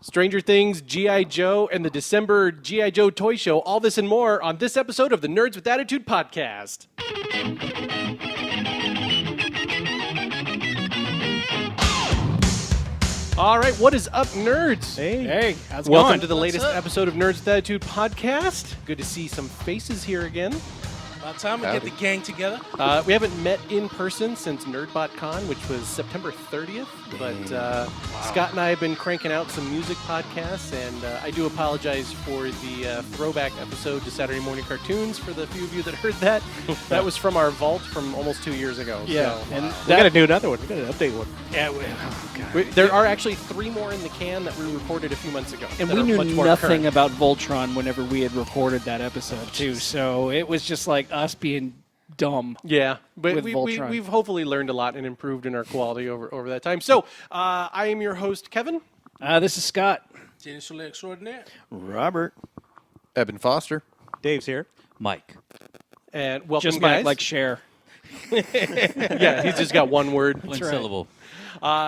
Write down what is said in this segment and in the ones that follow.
Stranger Things, G.I. Joe, and the December G.I. Joe toy show. All this and more on this episode of the Nerds with Attitude podcast. All right, what is up, nerds? Hey, how's it Welcome going? to the latest episode of Nerds with Attitude podcast. Good to see some faces here again. About time we get the gang together. We haven't met in person since NerdBotCon, which was September 30th. But Scott and I have been cranking out some music podcasts, and I do apologize for the throwback episode to Saturday Morning Cartoons for the few of you that heard that. That was from our vault from almost 2 years ago. Yeah, so, and we got to do another one. We got to update one. Yeah, there are actually 3 more in the can that we recorded a few months ago. and that we are knew much more nothing current. about Voltron whenever we had recorded that episode too. So it was just like us being dumb. Yeah, but with Voltron. we've hopefully learned a lot and improved in our quality over that time. So I am your host, Kevin. This is Scott. Jenny Soleil extraordinaire. Robert. Evan Foster. Dave's here. Mike. And welcome, Just guys. like share. Yeah, he's just got one word. One syllable.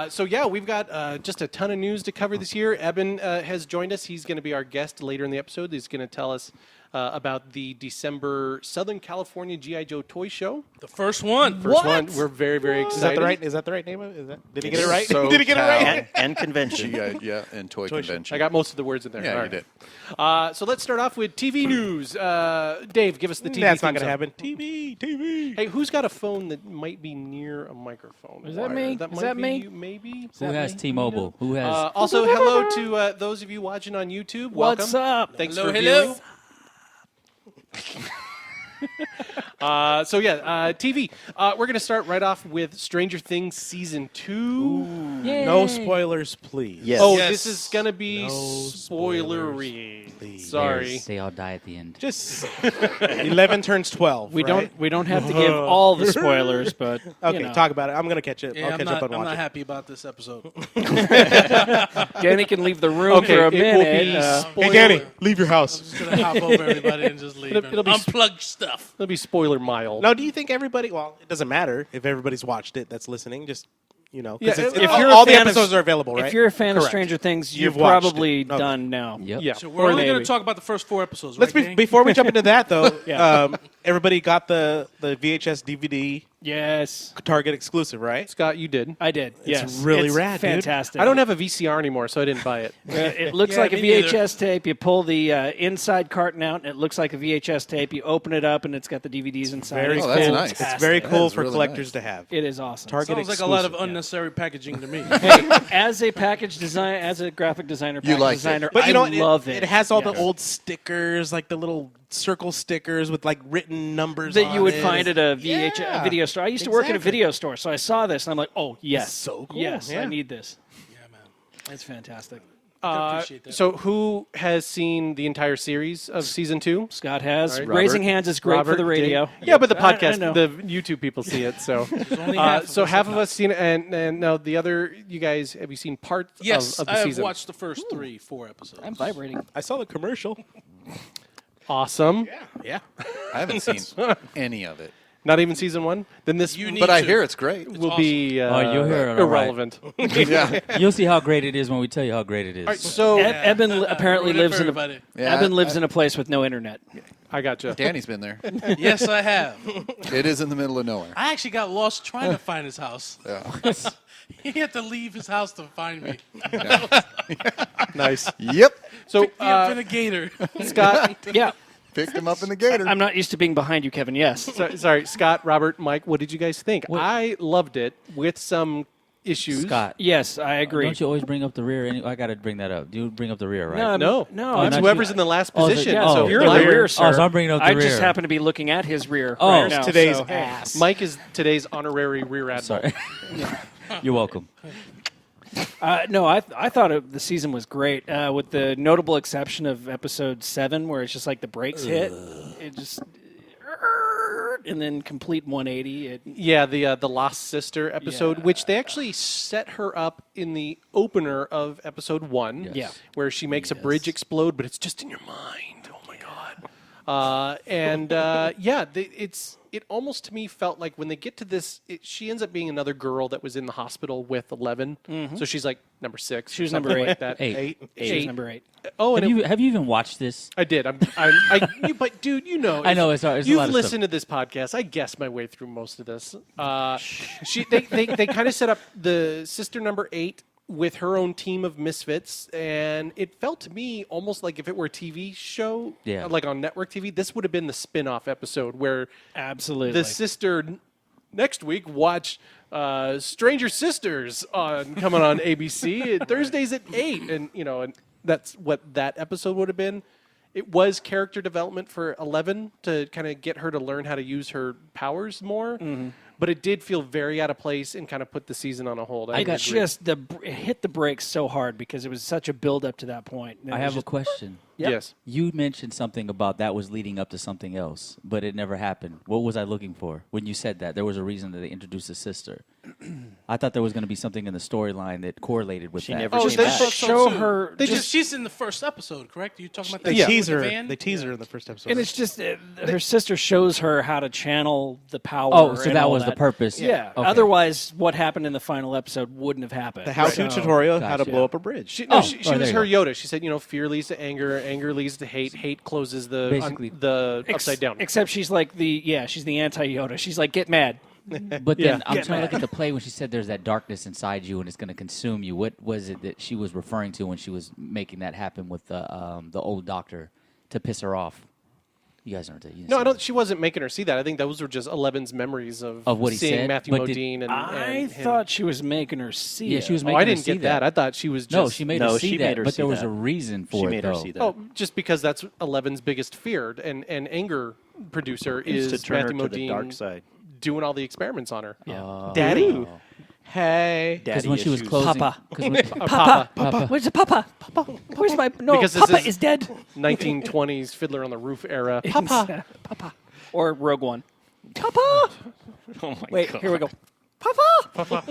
So yeah, we've got just a ton of news to cover this year. Eben has joined us. He's going to be our guest later in the episode. He's going to tell us about the December Southern California G.I. Joe toy show. The first one. First one. We're very, very excited. Is that the right name of it? Did he get it right? So Did he get it right? and convention. And toy convention. I got most of the words in there. Yeah, All you did. So let's start off with TV news. Dave, give us the TV. That's not theme going to song. happen. TV. Hey, who's got a phone that might be near a microphone? Is that me? That Is might that be me? you, maybe. Who has T-Mobile? Who has? Also, hello to those of you watching on YouTube. Welcome. What's up? Thanks Hello, for hello. viewing. TV. We're going to start right off with Stranger Things Season 2. Yay. No spoilers, please. Yes. Oh, Yes. this is going to be No spoilery. please. Sorry. They all die at the end. Just 11 turns 12. We right? don't have to give all the spoilers, but Okay, you know. talk about it. I'm going to catch it. Yeah, I'll I'm catch up and not watch it. happy about this episode. Danny can leave the room Okay, for a it will minute. be Hey, Danny, leave your house. Just gonna hop over everybody and just leave. It'll be Unplug stuff. It'll be spoiler mild. Now, do you think everybody? Well, it doesn't matter if everybody's watched it. That's listening. Just Yeah, because if you're a all the fan of- episodes are available, right? If you're a fan of Correct. Stranger Things, you're You've watched probably it. Okay. done now. Yep. Yeah. So we're Or only going maybe. to talk about the first 4 episodes, Let's right, gang? before we jump into that though. Yeah. Everybody got the VHS DVD Yes, Target exclusive, right? Scott, you did. I did. Yes, really rad, dude. fantastic. I don't have a VCR anymore, so I didn't buy it. It looks Yeah, like a me neither. VHS tape. You pull the inside carton out, and it looks like a VHS tape. You open it up, and it's got the DVDs inside. Very It's Oh, that's cool. nice. It's very That cool is for really collectors nice. to have. It is awesome. Target Sounds like a lot of exclusive, yeah. unnecessary packaging to me. Hey, as a package design, as a graphic designer, You package like it. designer, But you know, I love it. It has all Yes. the old stickers, like the little circle stickers with like written numbers that on you would it. find at a VH Yeah. a video store. I used to work at a Exactly. video store, so I saw this and I'm like, oh yes, so cool. yes, Yeah. I need this. Yeah, man. It's fantastic. I appreciate that. So who has seen the entire series of Season 2? Scott has All right. raising Robert. hands is great for the radio. Yeah, but the I podcast, know. the YouTube people see it. So, only half of so us half have of us seen it, and now the other, you guys, have you seen parts Yes, of the I have season? watched the first 4 episodes. I'm vibrating. I saw the commercial. Awesome. Yeah. I haven't seen any of it. Not even Season 1. Then this You need But I to. hear it's great. will be you'll hear it all right. irrelevant. Yeah. You'll see how great it is when we tell you how great it is. All right, so Eben apparently Ruin it lives for in a everybody. Yeah, Eben lives in a place with no internet. I gotcha. Danny's been there. Yes, I have. It is in the middle of nowhere. I actually got lost trying to find his house. Yeah. He had to leave his house to find me. Nice. Yep. So, Pick me up in a gator. Scott, Yeah, Picked him up in the gator. I'm not used to being behind you, Kevin. Yes. sorry, Scott, Robert, Mike, what did you guys think? I loved it with some issues. Scott, Yes, I agree. don't you always bring up the rear? I got to bring that up. You bring up the rear, right? No, No, it's not whoever's you. in the last Oh, is it- position. Yeah, Oh, so you're in my the rear, sir. so I'm bringing up the I rear. just happen to be looking at his rear Oh. right It's now. Today's so, hey. ass. Mike is today's honorary rear admiral. Sorry. You're welcome. No, I thought the season was great, with the notable exception of episode 7, where it's just like the brakes hit. It just and then complete 180. Yeah, the Lost Sister episode, Yeah. which they actually set her up in the opener of episode 1, Yeah. where she makes a bridge explode, but it's just in your mind. Oh my god! It almost to me felt like when they get to this, she ends up being another girl that was in the hospital with 11. So she's like number 6. She was something number like 8. that. Eight. She was number 8. Oh, and Have you even watched this? I did. But dude, you know, I know it's a you've lot of listened to this podcast. I guessed my way through most of this. They kind of set up the sister number 8 with her own team of misfits, and it felt to me almost like if it were a TV show, like on network TV, this would have been the spin-off episode where Absolutely. the sister next week watch Stranger Sisters coming on ABC Thursdays at 8, and that's what that episode would have been. It was character development for 11 to kind of get her to learn how to use her powers more. But it did feel very out of place and kind of put the season on a hold. It hit the brakes so hard because it was such a build up to that point. I have a question. Yes. You mentioned something about that was leading up to something else, but it never happened. What was I looking for when you said that? There was a reason that they introduced a sister. I thought there was going to be something in the storyline that correlated with She that. never Oh, came they back. show her. She's in the first episode, correct? You talking about They the tease her. with the van? They tease her in the first episode. And it's just her sister shows her how to channel the power. Oh, so and that all was the purpose. Yeah. Okay. Otherwise, what happened in the final episode wouldn't have happened. the how-to So- tutorial how to Gotcha. blow up a bridge. She Oh, was there her you Yoda. She said, fear leads to anger, anger leads to hate, hate closes Basically. the upside down. Except she's like she's the anti-Yoda. She's like, get mad. But then I'm trying to look at the play when she said there's that darkness inside you and it's going to consume you. What was it that she was referring to when she was making that happen with the old doctor to piss her off? You guys aren't. No, I don't. She wasn't making her see that. I think those were just 11's memories of what he seeing said, Matthew but did- Modine. I and thought she was making her see Yeah, it. she was Oh, making I her didn't see get that. I thought she was just. No, she made her No, see she that, made her but see there was that. a reason for She it, made her though. see that. Oh, just because that's 11's biggest fear and anger producer Is is to turn Matthew her to the Modine dark side. doing all the experiments on her. Yeah. Daddy. Hey. Because Daddy when she was issues. closing, Papa. 'cause when- Papa. Where's the Papa? Papa. Where's my... No, Because this Papa is- is dead. 1920s Fiddler on the Roof era. Papa. Papa. Or Rogue One. Papa. Oh my Wait, God. here we go. Papa.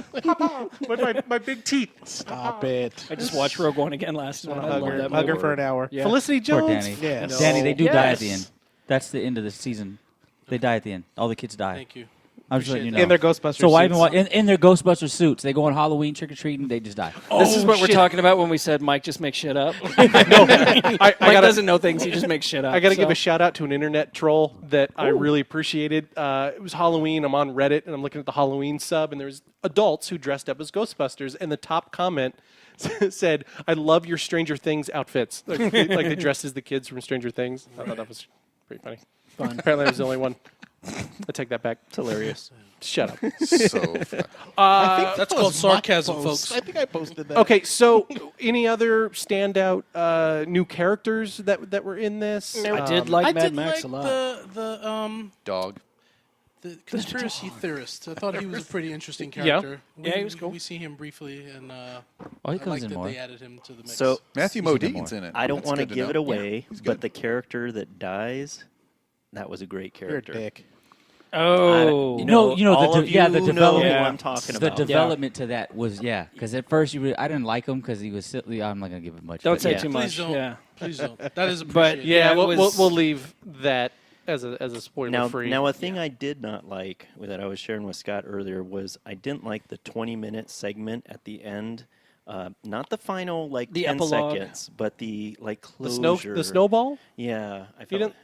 With my big teeth. Stop it. I just watched Rogue One again last night. I Hug love her, that hug her movie. for an hour. Yeah. Felicity Poor Jones. Danny. Yes. Danny, they do die at the Yes. end. That's the end of the season. They die at the end. All the kids die. Thank you. I'm just letting you know. In their Ghostbusters So why even suits. in their Ghostbuster suits? They go on Halloween trick or treating. They just die. This is what we're shit. talking about when we said Mike just makes shit up. I Mike gotta- doesn't know things; he just makes shit up. I got to so. give a shout out to an internet troll that I really appreciated. It was Halloween. I'm on Reddit and I'm looking at the Halloween sub, and there's adults who dressed up as Ghostbusters, and the top comment said, "I love your Stranger Things outfits." Like they dressed as the kids from Stranger Things. I thought that was pretty funny. Fun. Apparently, I was the only one. I take that back. It's hilarious. Shut up. So That's called sarcasm, folks. I think I posted that. Okay, so any other standout new characters that were in this? I did like I Mad did Max like a lot. dog. the conspiracy theorist. I thought he was a pretty interesting Yeah. character. Yeah, he was cool. We see him briefly, and Oh, he I comes like in that more. they added him to the mix. So Matthew He's in it Modine's more. in it. I don't That's want to good give it know. away, he's but good. the character that dies, that was a great You're a character. dick. Oh, You No, know, you know, all the of de- yeah, you the know development- who I'm talking The about. development to that was because at first I didn't like him because he was silly. I'm not gonna give it much. don't but say yeah. too Please much. don't. Yeah, Please don't. That is But, appreciated. Yeah, it we'll, was- we'll leave that as a spoiler Now, free. now, a thing I did not like that I was sharing with Scott earlier was I didn't like the 20-minute segment at the end. Not the final like The 10 epilogue. seconds, but the like the closure. snowball. Yeah, I You felt didn't.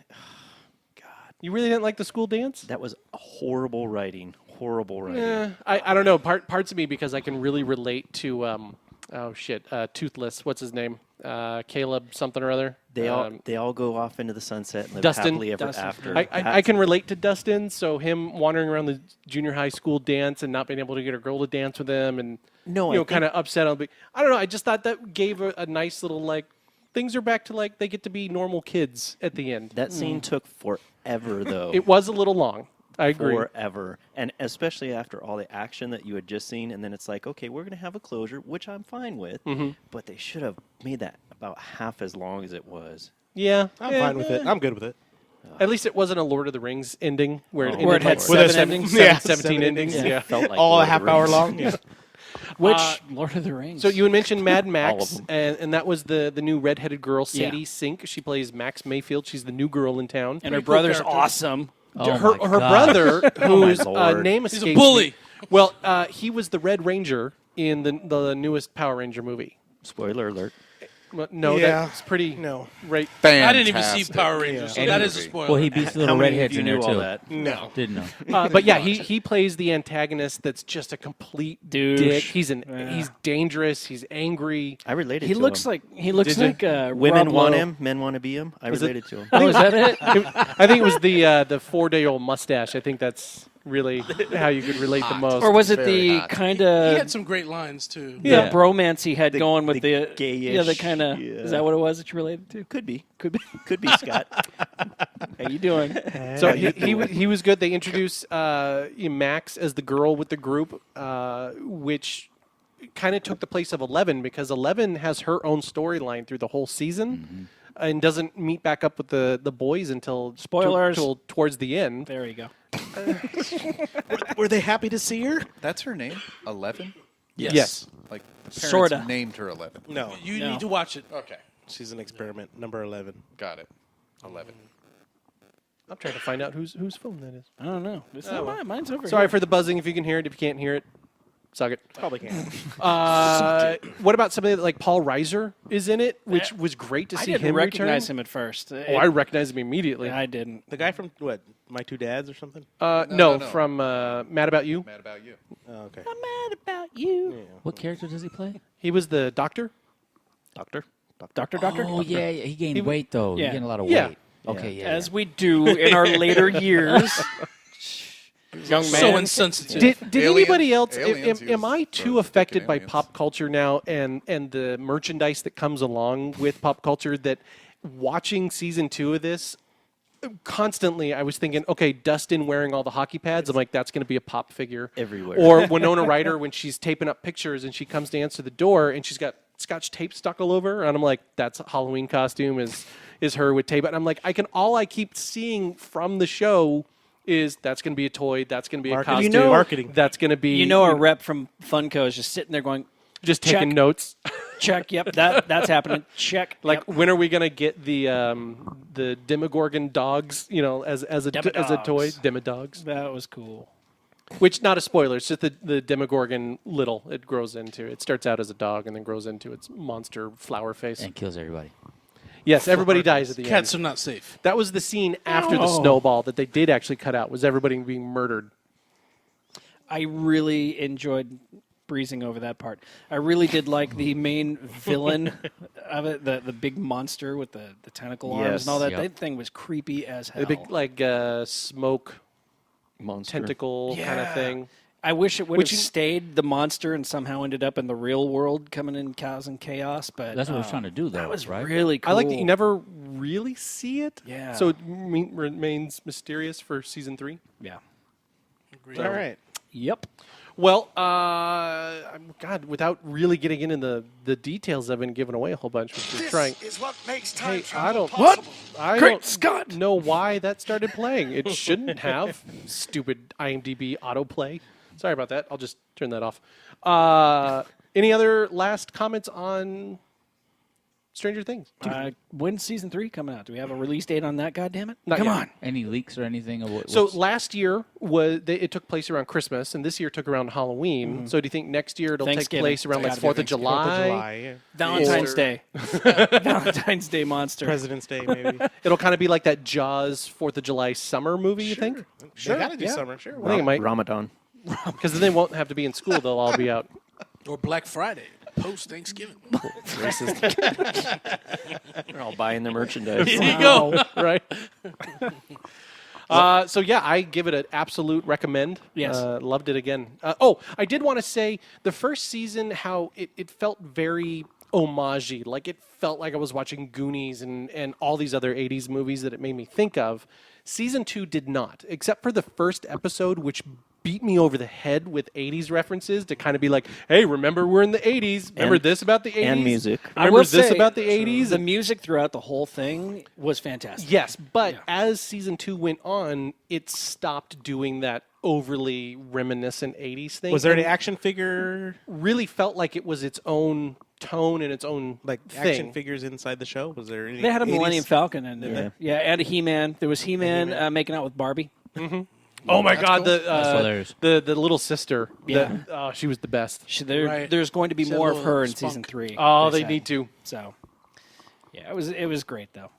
You really didn't like the school dance? that was horrible writing. Horrible writing. I don't know. Parts of me because I can really relate to Toothless. What's his name? Caleb something or other. They all go off into the sunset and live Dustin. happily ever Dustin. after. I can relate to Dustin. So him wandering around the junior high school dance and not being able to get a girl to dance with him, and No, I you know, think- kind of upset. I don't know. I just thought that gave a nice little like things are back to like they get to be normal kids at the end. That scene took forever, though. It was a little long. I agree. Forever. And especially after all the action that you had just seen, and then it's like, okay, we're going to have a closure, which I'm fine with, but they should have made that about half as long as it was. Yeah, I'm fine with it. I'm good with it. At least it wasn't a Lord of the Rings ending where it Oh, ended Where it had like seven seven endings. endings. Yeah, 17 seven endings. endings. Yeah. Felt like All Lord a of half the hour Rings. long. Yeah. Which Lord of the Rings? So you had mentioned Mad All Max, of 'em. and that was the new redheaded girl, Yeah. Sadie Sink. She plays Max Mayfield. She's the new girl in town. and her cool brother's character. awesome. Oh her my her God. brother, whose Lord. name He's escapes a bully. me. Well, he was the Red Ranger in the newest Power Ranger movie. Spoiler alert. Well, no, Yeah. that's pretty No. right. I didn't even see Fantastic. Power Rangers, so And that he- is a spoiler. Well, he beats the How little many of redheads you in knew there all too. that? No. Didn't know. But yeah, he plays the antagonist. That's just a complete Douche. dick. He's Yeah. he's dangerous. He's angry. I related He to looks him. like Women Rob want Lowe. him, men want to be him. I Is it- related to him. Oh, is that it? I think it was the 4-day-old mustache. I think that's really how you could relate the most. Or was it Very the hot. kind He of had some great lines too. the Yeah. bromance he had The- going with the the gayish, yeah, the kind of yeah. is that what it was that you related to? Could be. Could be. Could be Scott. How you doing? So he was good. They introduced Max as the girl with the group, which kind of took the place of 11 because 11 has her own storyline through the whole season and doesn't meet back up with the boys until Spoilers. till towards the end. There you go. Were they happy to see her? That's her name? 11? Yes. Like, parents Sorta. named her 11. No. You No. need to watch it. Okay. She's an experiment. Number 11. Got it. 11. I'm trying to find out whose phone that is. I don't know. It's Oh, not well. mine. Mine's over Sorry here. for the buzzing. If you can hear it, if you can't hear it, suck it. Probably can't. What about somebody like Paul Reiser is in it, which was great to I see didn't him recognize return. him at first. Oh, I recognized him immediately. I didn't. The guy from, what, My Two Dads or something? No, no. from Mad About You. Mad about you. Oh, okay. Mad about you. What character does he play? He was the doctor. Doctor? Doctor. Oh yeah, he gained weight though. Yeah. He gained a lot of Yeah. weight. Okay, yeah. As we do in our later years. Young man. So insensitive. Did Alien- anybody else? aliens Am I use too the affected frickin' by aliens. pop culture now and the merchandise that comes along with pop culture that watching season 2 of this? Constantly, I was thinking, okay, Dustin wearing all the hockey pads. I'm like, that's going to be a pop figure Everywhere. Or Winona Ryder when she's taping up pictures and she comes to answer the door and she's got Scotch tape stuck all over her, and I'm like, that's a Halloween costume. Is her with tape? And I'm like, all I keep seeing from the show is that's going to be a toy. That's going to be a Marketing. costume. You know- Marketing. That's going to be. You know, our rep from Funko is just sitting there going, just taking check. notes. check. Yep, that's happening. Check. Like, yep. when are we gonna get the Demogorgon dogs? You know, as a toy, Demodogs. Demodogs. That was cool. Which, not a spoiler. It's just the Demogorgon little. It grows into. It starts out as a dog and then grows into its monster flower face. and kills everybody. Yes, everybody dies at the Cats end. are not safe. That was the scene after the snowball that they did actually cut out. Was everybody being murdered? I really enjoyed breezing over that part. I really did like the main villain of it, the big monster with the tentacle arms Yes. and all that. Yep. That thing was creepy as hell. The big like smoke Monster. tentacle kind of Yeah. thing. I wish it would Which have you- stayed the monster and somehow ended up in the real world, coming in causing chaos. But That's what I was trying to do, though. that was right? really cool. I like that you never really see it. Yeah. So it remains mysterious for season 3. Yeah. Agreed. All right. Yep. Well, God, without really getting into the details of it and giving away a whole bunch, which we're trying. Is what makes time Hey, travel I don't. possible. I Great don't Scott! know why that started playing. It shouldn't have. Stupid IMDb autoplay. Sorry about that. I'll just turn that off. Any other last comments on Stranger Things? When's season 3 coming out? Do we have a release date on that? God damn it! Not Come yet. on. Any leaks or anything? Of what, So what's- last year it took place around Christmas, and this year took around Halloween. So do you think next year it'll take Thanksgiving. place around like It's gotta 4th be of July? 4th of July, yeah. Valentine's Or- Day. Valentine's Day monster. Day, maybe. It'll kind of be like that Jaws 4th of July summer movie, you think? Sure. They gotta do yeah. summer, sure. I think it might. Ramadan. Because then they won't have to be in school. They'll all be out. Or Black Friday, post Thanksgiving. They're all buying the merchandise. Here you go. Right? So, yeah, I give it an absolute recommend. Yes. Loved it again. I did want to say the first season, how it felt very homage-y. Like, it felt like I was watching Goonies and all these other 80s movies that it made me think of. Season 2 did not, except for the first episode, which beat me over the head with 80s references to kind of be like, hey, remember we're in the 80s. Remember this about the 80s? And music. I Remember will this say, about the 80s? The music throughout the whole thing was fantastic. Yes, but Yeah. as Season 2 went on, it stopped doing that overly reminiscent 80s thing. Was there any and action figure, really felt like it was its own tone and its own like thing. action figures inside the show? Was there any? They had a 80s? Millennium Falcon in there. Yeah. Yeah, and a He-Man. There was He-Man making out with Barbie. Oh my God, cool. That's hilarious. the little sister. Yeah. She was the best. Right. There's going to be She had more a of little her in spunk. season 3. Oh, they said. need to. So, yeah, it was great though.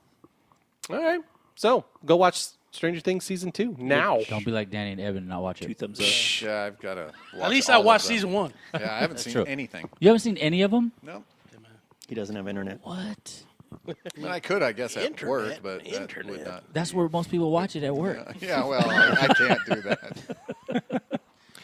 All right, so go watch Stranger Things Season 2 now. Don't be like Danny and Evan and not watch 2 it. thumbs up. Yeah, I've got to. At least I watched season 1. Yeah, I haven't seen true. anything. You haven't seen any of them? No. He doesn't have internet. What? I mean, I could, I guess, at work, but that would not. That's where most people watch it at work. Yeah, well, I can't do that.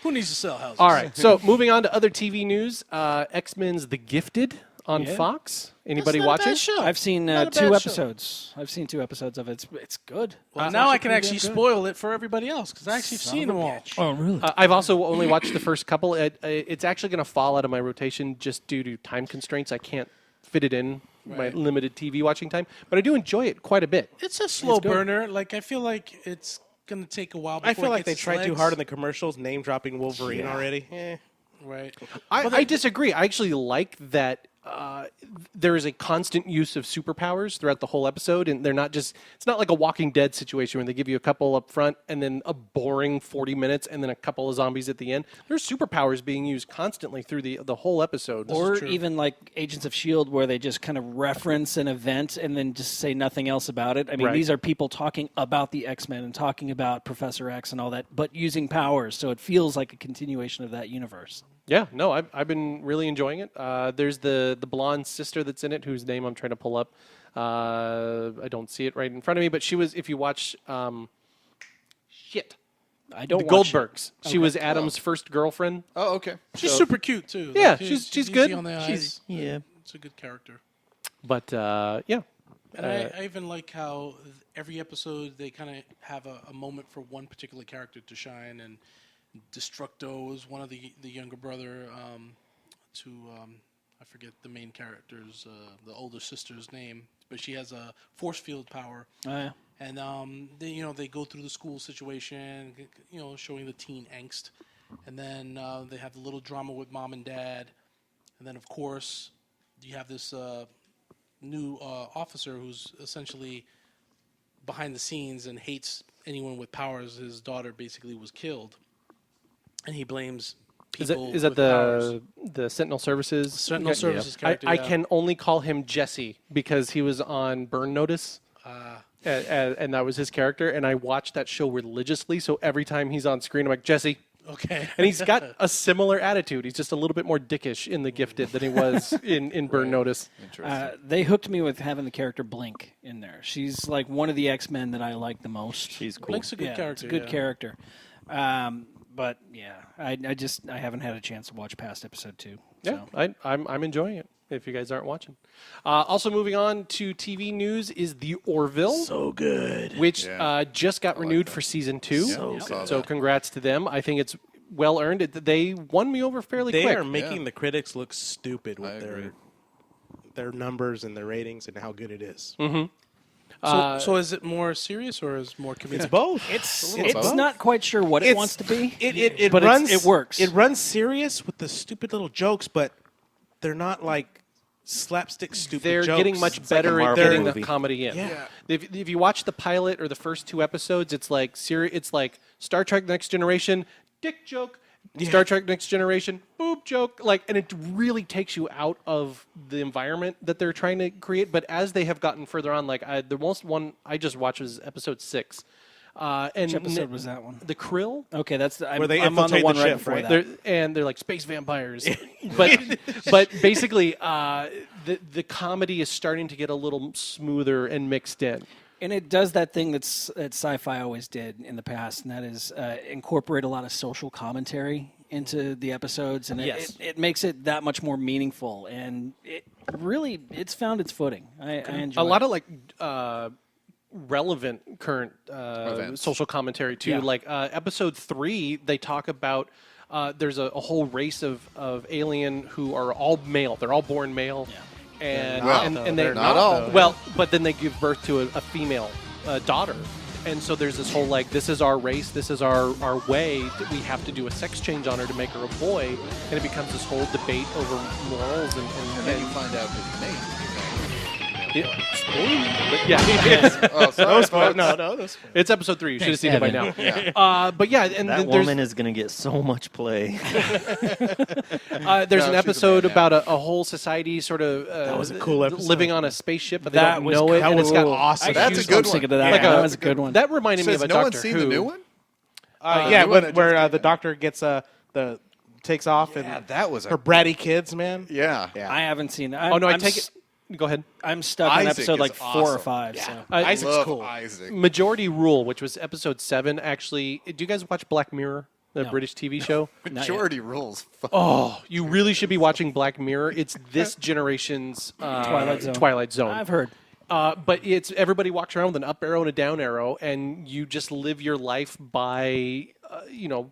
Who needs to sell houses? All right, so moving on to other TV news. X-Men's The Gifted on Yeah. Fox. Anybody That's not a bad watching? show. I've seen Not a 2 bad show. episodes. I've seen 2 episodes of it. It's good. Well, It's now I can pretty actually damn good. spoil it for everybody else because I actually seen them all. Oh, really? I've also only watched the first couple. It's actually going to fall out of my rotation just due to time constraints. I can't fit it in my limited TV watching time, but I do enjoy it quite a bit. It's a slow good. burner. Like I feel like it's gonna take a while. Before I feel it like they gets its tried too legs. hard in the commercials, name dropping Wolverine already. Right. I disagree. I actually like that there is a constant use of superpowers throughout the whole episode, and they're not just, it's not like a Walking Dead situation where they give you a couple up front and then a boring 40 minutes and then a couple of zombies at the end. There's superpowers being used constantly through the whole episode. Or even like Agents of S.H.I.E.L.D., where they just kind of reference an event and then just say nothing else about it. I mean, Right. these are people talking about the X-Men and talking about Professor X and all that, but using powers, so it feels like a continuation of that universe. Yeah, no, I've been really enjoying it. There's the blonde sister that's in it, whose name I'm trying to pull up. I don't see it right in front of me, but she was, if you watch, I the don't watch it. Goldbergs. She was Adam's first girlfriend. Oh, okay. She's super cute too. Yeah, Like, she's easy good. on the eyes. Yeah. It's a good character. But yeah, And I even like how every episode they kind of have a moment for one particular character to shine. And Destructo is one of the younger brother to I forget the main character's the older sister's name, but she has a force field power. Oh, yeah. And they go through the school situation, showing the teen angst, and then they have the little drama with mom and dad, and then of course you have this new officer who's essentially behind the scenes and hates anyone with powers. His daughter basically was killed, and he blames people. is that with powers. the Sentinel Services? Sentinel Services character? I yeah. can only call him Jesse because he was on Burn Notice. And that was his character, and I watched that show religiously. So every time he's on screen, I'm like, Jesse. Okay. And he's got a similar attitude. He's just a little bit more dickish in The Gifted than he was in Burn Notice. Interesting. They hooked me with having the character Blink in there. She's like one of the X-Men that I like the most. She's cool. Blink's a good character. It's a good yeah. character. But yeah, I haven't had a chance to watch past episode 2. Yeah, So. I'm enjoying it. If you guys aren't watching, also moving on to TV news is The Orville, So good. which Yeah. just got renewed for season 2. Yeah, saw So that. congrats to them. I think it's well earned. They won me over fairly They quick. are making Yeah. the critics look stupid I with agree. their numbers and their ratings and how good it is. So is it more serious or is it more comedic? It's both. It's both. not quite sure what it It's- wants to be. It but runs. it works. It runs serious with the stupid little jokes, but they're not like slapstick stupid. They're jokes. getting much like a better at Marvel getting movie. the comedy in. Yeah. If you watch the pilot or the first 2 episodes, it's like it's like Star Trek Next Generation, dick joke. Star Trek Next Generation, boob joke, and it really takes you out of the environment that they're trying to create. But as they have gotten further on, the most one I just watched was episode 6. And Which episode was that one? The Krill. Okay, that's Where they I'm on the infiltrate one the right ship, before right? that. They're like space vampires, but basically the comedy is starting to get a little smoother and mixed in. And it does that thing that sci-fi always did in the past, and that is incorporate a lot of social commentary into the episodes, and Yes. it makes it that much more meaningful. And it's found its footing. I enjoy A lot it. of relevant current social commentary too. Yeah. Like episode 3, they talk about there's a whole race of alien who are all male. They're all born male, and they're not all. Well, but then they give birth to a female daughter. And so there's this whole, like, this is our race, this is our way, that we have to do a sex change on her to make her a boy, and it becomes this whole debate over morals And then you find out that he made but yeah. Oh, sorry. No, that's It's episode 3. You should have seen Evan. it by now. Yeah. But yeah, and That then there's woman is going to get so much play. there's No, an she's a episode man about a whole society sort of That was a cool episode. living on a spaceship, but they That don't was know it, and it's got cool. awesome. I That's a goosebumps good one. thinking of that. Like that a- was a good one. that reminded me Says of a no one's Doctor seen Who. the new one? Yeah, the one that where just came the out. doctor gets the takes off Yeah, and that was her bratty kids, man. Yeah. I haven't seen that. Oh no, I take it. Go ahead. I'm stuck on Isaac episode is like 4 or awesome. 5. So. Isaac's Love cool. Isaac. Majority Rule, which was episode 7, actually. Do you guys watch Black Mirror, the No. British TV show? Majority rules. Oh, you really should be watching Black Mirror. It's this generation's Twilight Zone. Zone. I've heard. But it's everybody walks around with an up arrow and a down arrow, and you just live your life by,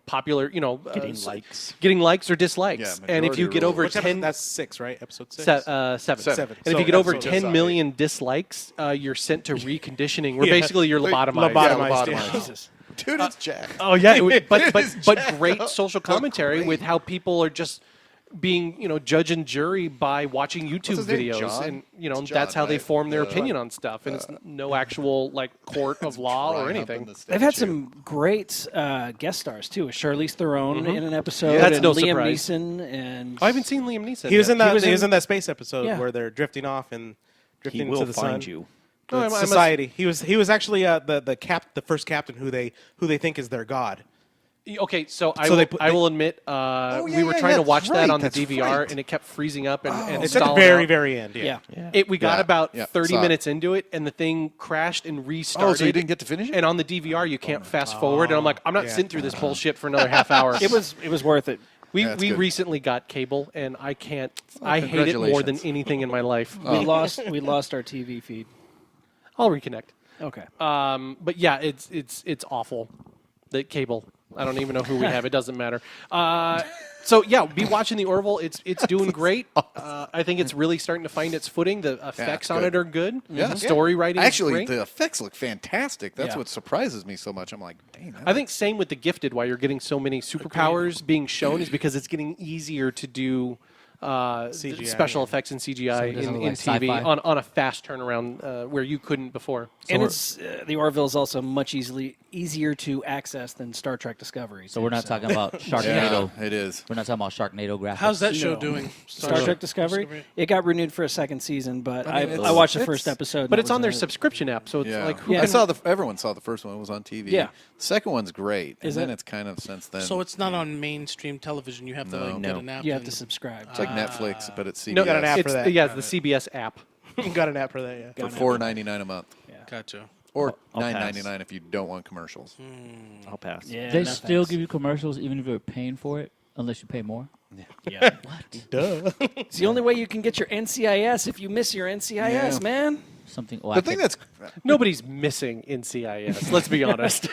popular, getting likes or dislikes. Yeah, and if you majority get over rule. Which episode? 10, That's 6, right? Episode 6. seven. Seven. And if So you get over episode 10 9. million dislikes, you're sent to reconditioning, where Yeah. basically you're lobotomized. Lobotomized, Yeah, yeah. lobotomized. Jesus. Dude, it's Jack. Oh yeah, but It is but jacked great up, social but commentary great. with how people are just being judge and jury by watching YouTube his name, videos, John? and It's John, that's how they right? form their Yeah. opinion on stuff, and it's no actual court of law or Triumph in anything. the They've had statue. some great guest stars too. Charlize Theron in an episode, Yeah, that's and no Liam surprise. Neeson, and I haven't seen Liam Neeson. He was yet. in that. was He was in- in that space episode Yeah. where they're drifting off and He drifting will to the find sun. you. No, I must- Society. He was actually the first captain who they think is their god. Okay, so So they put- I will admit, yeah, we were yeah, trying to that's watch that right, on the that's DVR, right. and it kept freezing up and It's at the stalling very out. very end. yeah. We got Yeah, about yeah, 30 saw it. minutes into it, and the thing crashed and restarted. Oh, so you didn't get to finish it? And on the DVR, you can't fast forward. And I'm like, I'm not yeah. sitting through this bullshit for another half hour. It was worth it. We That's we good. recently got cable, and I can't. I hate it more than congratulations. anything in my life. We lost our TV feed. I'll reconnect. Okay. But yeah, it's awful. The cable. I don't even know who we have. It doesn't matter. So yeah, be watching the Orville. It's doing great. I think it's really starting to find its footing. The effects on good. it are good. Yeah. Story writing. Actually, is great. the effects look fantastic. That's Yeah. what surprises me so much. I'm like, dang. I think same with The Gifted. Why you're getting so many superpowers being shown is because it's getting easier to do CGI, special yeah. effects and CGI it doesn't in look like TV sci-fi? on a fast turnaround where you couldn't before. And it's the Orville is also much easier to access than Star Trek Discovery. So we're not talking about yeah, Sharknado. it is. We're not talking about Sharknado graphics. How's that show No. doing? Star Trek Discovery. It got renewed for a second season, but I mean, I watched the it's- first episode. But and it's it on their was, subscription app, so it's Yeah. like who Yeah. I can- saw everyone saw the first one. It was on TV. Yeah. The second one's great. Is and then it? it's kind of since then. So it's not on mainstream television. You have to like get No. an app. You have and- to subscribe. it's like Netflix, but it's CBS. no, got an app for it's that. yeah, Got it's the CBS app. Got an app for that. Yeah. for $4.99 a month, Gotcha. or I'll pass. $9.99 if you don't want commercials. I'll pass. Yeah, They no still thanks. give you commercials even if you're paying for it, unless you pay more. Yeah. Duh. It's the only way you can get your NCIS if you miss your NCIS, Yeah. man. Something. Oh, The thing that's Nobody's missing NCIS. Let's be honest.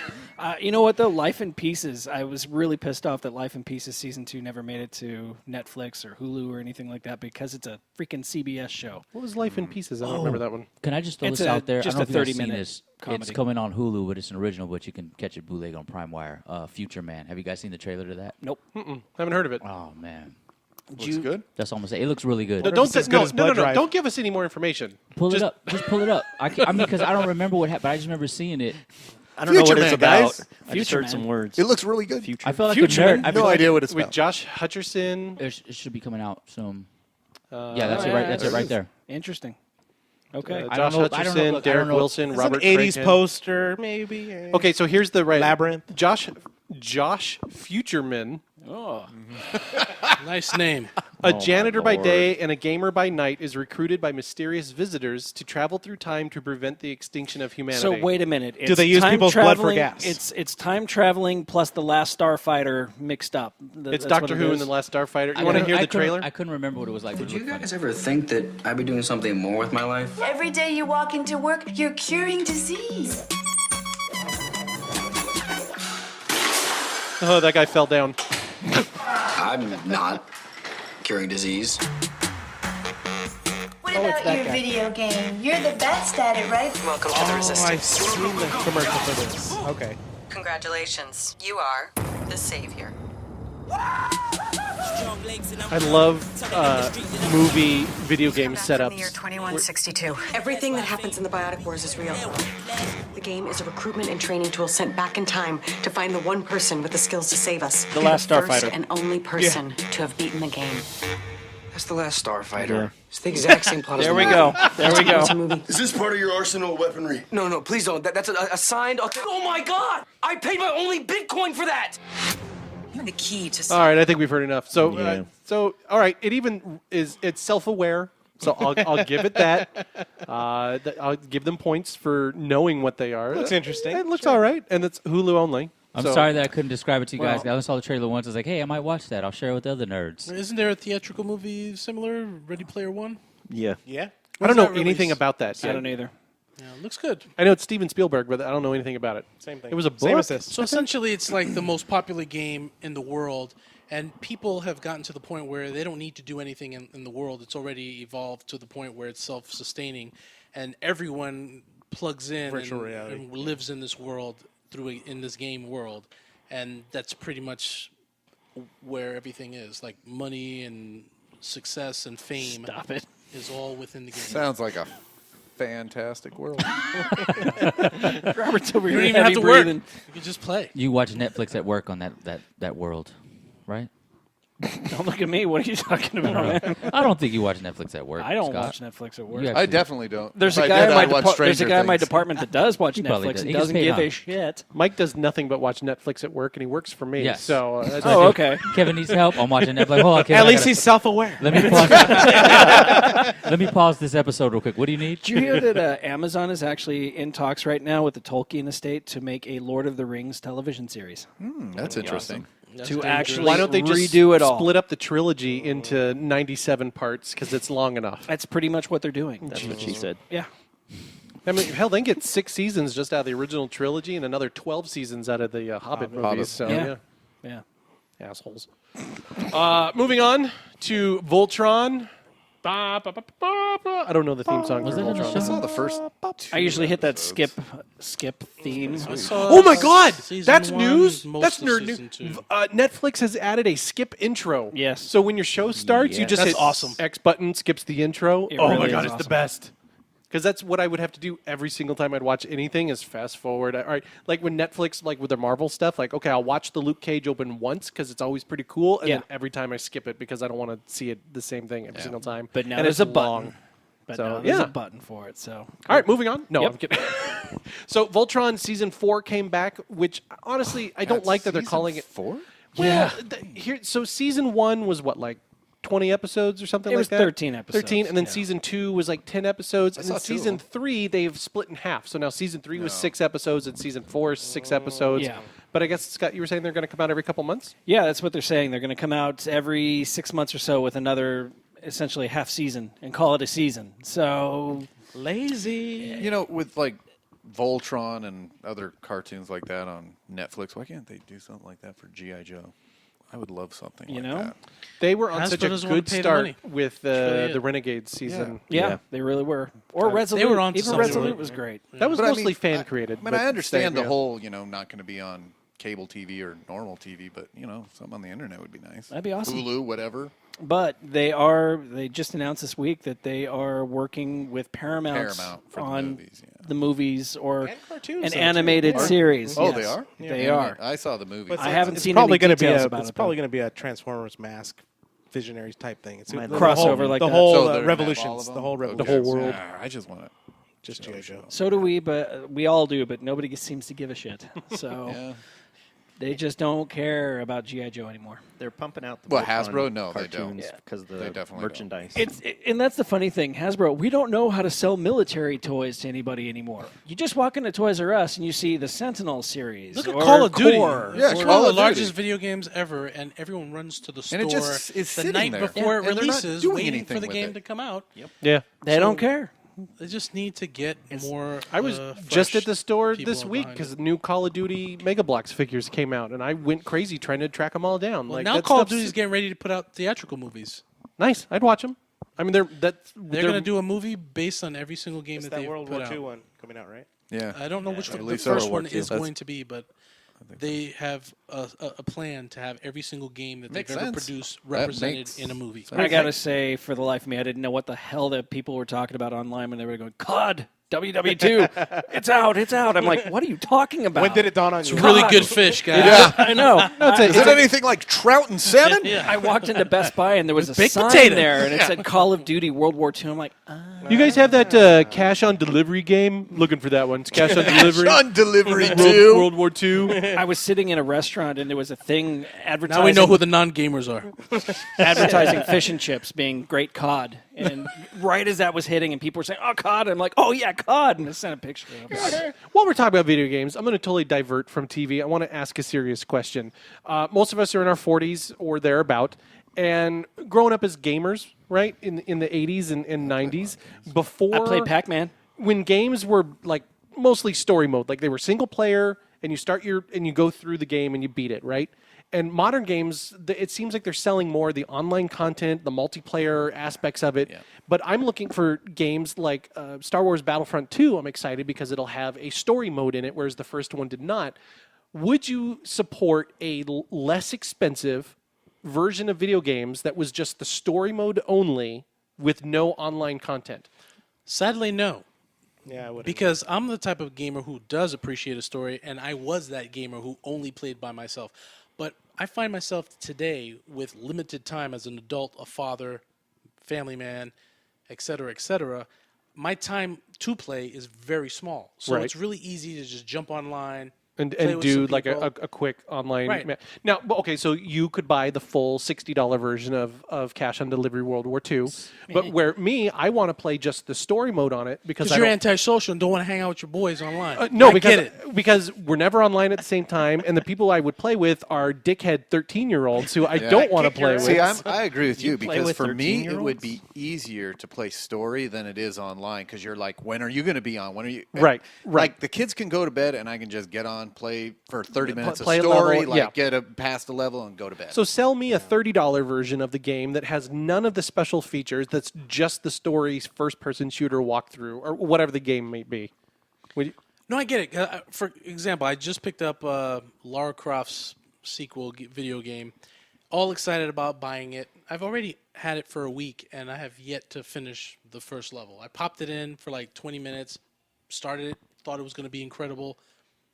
You know what though? Life in Pieces. I was really pissed off that Life in Pieces season 2 never made it to Netflix or Hulu or anything like that because it's a freaking CBS show. What was Life in Pieces? I don't remember that one. Can I just throw It's this a- out there? just I don't a know if you guys 30-minute seen this. comedy. It's coming on Hulu, but it's an original. But you can catch it bootleg on Prime Wire. Future Man. Have you guys seen the trailer to that? Nope. Haven't heard of it. Oh man, looks good. that's almost. It looks really good. No, if don't it's as no, good as no, Blood no, Drive. don't give us any more information. Pull it up. Just pull it up. I mean, because I don't remember what happened. I just remember seeing it. I don't know Future what it's Man, about. guys. I just Future heard Man. some words. It looks really good. Future. I felt like Future a nerd. Man? I feel No like idea what it's With about. Josh Hutcherson. it should be coming out soon. Uh, Yeah, that's it. yeah, Right. That's there it. Right is. there. Interesting. Okay. I Josh don't know- I don't know- Hutcherson, look, I Derek don't know. Wilson, Some Robert 80s Cragen. poster, maybe. Okay, so here's the right Labyrinth. Josh Josh Futureman, Oh. Nice name. a janitor by day and a gamer by night, is recruited by mysterious visitors to travel through time to prevent the extinction of humanity. So wait a minute. Do they use time people's blood for traveling- gas? It's time traveling plus the Last Starfighter mixed up. It's That's Doctor what it Who is. and the Last Starfighter. You want to hear the trailer? I couldn't remember what it was like. Did you guys ever think that I'd be doing something more with my life? Every day you walk into work, you're curing disease. Oh, that guy fell down. I'm not curing disease. What about your video game? You're the best at it, right? Welcome to the Oh, I've Resistance. seen the commercial for this. Okay. Congratulations. You are the savior. I love movie video game From the year setups. 2162. Everything that happens in the Biotic Wars is real. The game is a recruitment and training tool sent back in time to find the one person with the skills to save us. The last First Starfighter. and only person to have beaten the game. That's the last Starfighter. It's the exact same plot as There the we movie. go. There we go. It's a movie. Is this part of your arsenal of weaponry? No, please don't. That's a signed. Oh my God! I paid my only Bitcoin for that. You're the key to. All right, I think we've heard enough. So, Yeah. all right, it even it's self-aware. So I'll give it that. I'll give them points for knowing what they are. Looks interesting. It looks all right, and it's Hulu only. I'm So- sorry that I couldn't describe it to you guys. Well- I only saw the trailer once. I was like, hey, I might watch that. I'll share it with the other nerds. Isn't there a theatrical movie similar, Ready Player One? Yeah. Yeah. I don't know When's that anything release? about that. I yet. don't either. Yeah, looks good. I know it's Steven Spielberg, but I don't know anything about it. Same thing. It was a book. Same as this. So essentially, it's like the most popular game in the world, and people have gotten to the point where they don't need to do anything in the world. It's already evolved to the point where it's self-sustaining, and everyone plugs in Virtual reality. and lives in this world in this game world, and that's pretty much where everything is. Like money and success and fame Stop it. is all within the game. Sounds like a fantastic world. Robert's over You here don't even have heavy to breathing. work. You can just play. You watch Netflix at work on that world, right? Don't look at me. What are you talking about, man? I don't think you watch Netflix at work. I don't Scott. watch Netflix at work. You I actually- definitely don't. There's If a I guy did, in my I'd watch there's a Stranger guy in my Things. department that does watch He probably Netflix does. and He gets doesn't paid give on a it. shit. Mike does nothing but watch Netflix at work, and he works for me. Yes. So that's Oh, okay. Kevin needs help. I'm watching Netflix. Hold on, Kevin. At I least gotta- he's self-aware. Let me pause. Let me pause this episode real quick. What do you need? Did you hear that Amazon is actually in talks right now with the Tolkien estate to make a Lord of the Rings television series? That's interesting. That's To dangerous. actually Why don't they just redo it all? split up the trilogy into 97 parts because it's long enough? That's pretty much what they're doing. That's what she said. Yeah. I mean, hell, they can get 6 seasons just out of the original trilogy and another 12 seasons out of the Hobbit movies. Hobbit. So, Yeah. yeah. Yeah. Assholes. Moving on to Voltron. Ba, ba, ba, ba, ba. I don't know the theme song Was for that in the Voltron. show? I saw the first. I usually hit that skip theme. I saw Oh my God! season That's 1, news. most That's of nerd season news. 2. Netflix has added a skip intro. Yes. So when your show starts, you Yes. just That's hit awesome. X button, skips the intro. It Oh my really God, is it's the awesome. best. Because that's what I would have to do every single time I'd watch anything is fast forward. All right, like when Netflix, like with their Marvel stuff, like, okay, I'll watch the Luke Cage open once because it's always pretty cool. And Yeah. then every time I skip it because I don't want to see it the same thing every single time. But now and there's it's a button. long. But So, now there's yeah. a button for it. So All right, moving on. No, Yep. I'm kidding. So Voltron season 4 came back, which honestly I don't like that they're calling it. 4. Well, so season 1 was what, like 20 episodes or something It like was that? 13 episodes, 13, and then yeah. season 2 was like 10 episodes, and saw then 2 of season them. 3 they've split in half. So now season 3 was 6 episodes, and season 4 is 6 episodes. Yeah. But I guess, Scott, you were saying they're going to come out every couple months? yeah, that's what they're saying. They're going to come out every 6 months or so with another essentially half season and call it a season. So Lazy. You know, with like Voltron and other cartoons like that on Netflix, why can't they do something like that for G.I. Joe? I would love something You like know? that. They were on Hasbro such a doesn't wanna good pay the start money. with really it. the Renegades season. yeah, Yeah. they really were. Or Resolute. were onto Even something Resolute really- was great. That was But I mostly mean, fan created. I mean, but I understand the yeah. whole, not going to be on cable TV or normal TV, but, something on the internet would be nice. That'd be awesome. Hulu, whatever. But they just announced this week that they are working with Paramount, For the on movies, yeah. the movies or And cartoons, an though, too. animated Are- series. Oh, yes. they are? They Yeah, are. I saw the movie. But I haven't it's seen probably any gonna details be about it's it, probably though. going to be a Transformers mask Visionaries type thing. It's Might the crossover whole, like the that. whole So they're gonna have all revolutions, of the whole them? revolution, whole world. I just want to. just G.I. Joe. So do we, but we all do, but nobody seems to give a shit. So Yeah. They just don't care about G.I. Joe anymore. They're pumping out the Well, Voltron Hasbro? No, they don't. cartoons because They the definitely merchandise. And that's the funny thing, Hasbro. We don't know how to sell military toys to anybody anymore. You just walk into Toys R Us and you see the Sentinel series. Look at or Call of Duty. Core. Yeah, It's Call one of of the largest Duty. video games ever, and everyone runs to the store And it just is the sitting night there. before it And they're not releases, doing waiting anything for the with game it. to come out. Yeah. They don't care. They just need to get more. I was just at the store this week because new Call of Duty Mega Bloks figures came out, and I went crazy trying to track them all down. Well, like, now that Call of stuff's Duty's getting ready to put out theatrical movies. nice. I'd watch them. I mean, they're They're going to do a movie based on every single game It's that that they've World put War out. II one coming out, right? Yeah. I don't know which I one the believe so. first World War one II. is That's- going to be, but they have a plan to have every single game that Makes they've ever sense. produced That represented makes in a movie. I gotta say, for the life of me, I didn't know what the hell that people were talking about online when they were going, COD, WW2, it's out. I'm like, what are you talking about? When did it dawn on It's you? really good fish, guys. Yeah. I know. Is it anything like Trout and Salmon? I walked into Best Buy and there was a baked sign potato. there and it said Call of Duty World War II. I'm like, You guys have that cash on delivery game? Looking for that one. It's cash on delivery. On delivery World, too. World War II. I was sitting in a restaurant and there was a thing advertising. Now we know who the non-gamers are. advertising fish and chips being great COD. And right as that was hitting and people were saying, oh, COD, I'm like, oh, yeah, COD. And I sent a picture of it. While we're talking about video games, I'm going to totally divert from TV. I want to ask a serious question. Most of us are in our 40s or thereabout, and growing up as gamers, right, in the 80s and 90s, before... I played Pac-Man. When games were, like, mostly story mode, like they were single player, and you go through the game and you beat it, right? And modern games, it seems like they're selling more the online content, the multiplayer aspects of it. Yeah. But I'm looking for games like Star Wars Battlefront 2. I'm excited because it'll have a story mode in it, whereas the first one did not. Would you support a less expensive version of video games that was just the story mode only with no online content? Sadly, no. Yeah, I would. Because I'm the type of gamer who does appreciate a story, and I was that gamer who only played by myself. But I find myself today with limited time as an adult, a father, family man, et cetera, my time to play is very small. So Right. it's really easy to just jump online, And play with do some like people. a quick online. Right. Now, okay, so you could buy the full $60 version of Cash on Delivery World War II, but where I want to play just the story mode on it because you're antisocial and don't want to hang out with your boys online. no, I because get it. because we're never online at the same time, and the people I would play with are dickhead 13-year-olds who I don't want to play with. See, I agree with you play because with for me, it 13-year-olds? would be easier to play story than it is online because you're like, when are you going to be on? When are you? Right. Like the kids can go to bed and I can just get on, play for 30 minutes play a of story, level, like yeah. get past the level and go to bed. So sell me a $30 version of the game that has none of the special features. That's just the story's first-person shooter walkthrough, or whatever the game may be. Would you, No, I get it. For example, I just picked up Lara Croft's sequel video game. All excited about buying it. I've already had it for a week, and I have yet to finish the first level. I popped it in for like 20 minutes, started it, thought it was going to be incredible.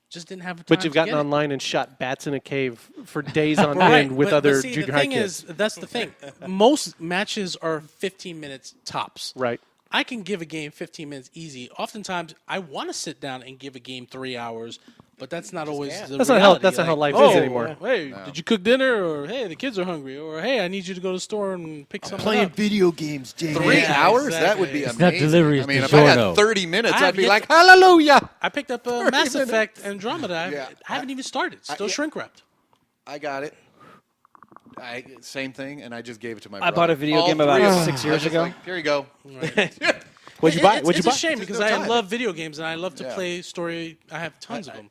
Just didn't have time. but you've to gotten get it. online and shot bats in a cave for days on Right, end with but other see, junior the high thing kids. is, that's the thing. Most matches are 15 minutes tops. Right. I can give a game 15 minutes easy. Oftentimes, I want to sit down and give a game 3 hours, but that's not always the That's reality. not how life is oh, anymore. Hey, did you cook dinner? Or hey, the kids are hungry. Or hey, I need you to go to the store and pick something up. video games, James. 3 Yeah, hours? exactly. That would be It's amazing. not delivery, I it's mean, if I had DiGiorno. 30 minutes, I have I'd be yet like, to- hallelujah. I picked up Mass Effect Andromeda. I haven't even started. Still yeah. shrink wrapped. I got it. Same thing, and I just gave it to my I brother. bought a video All game about 3 of them. 6 I was years just ago. like, here you go. What'd you buy? It's, What'd you it's buy? a shame because no I time. love video games and I love to Yeah. play story. I have tons of them.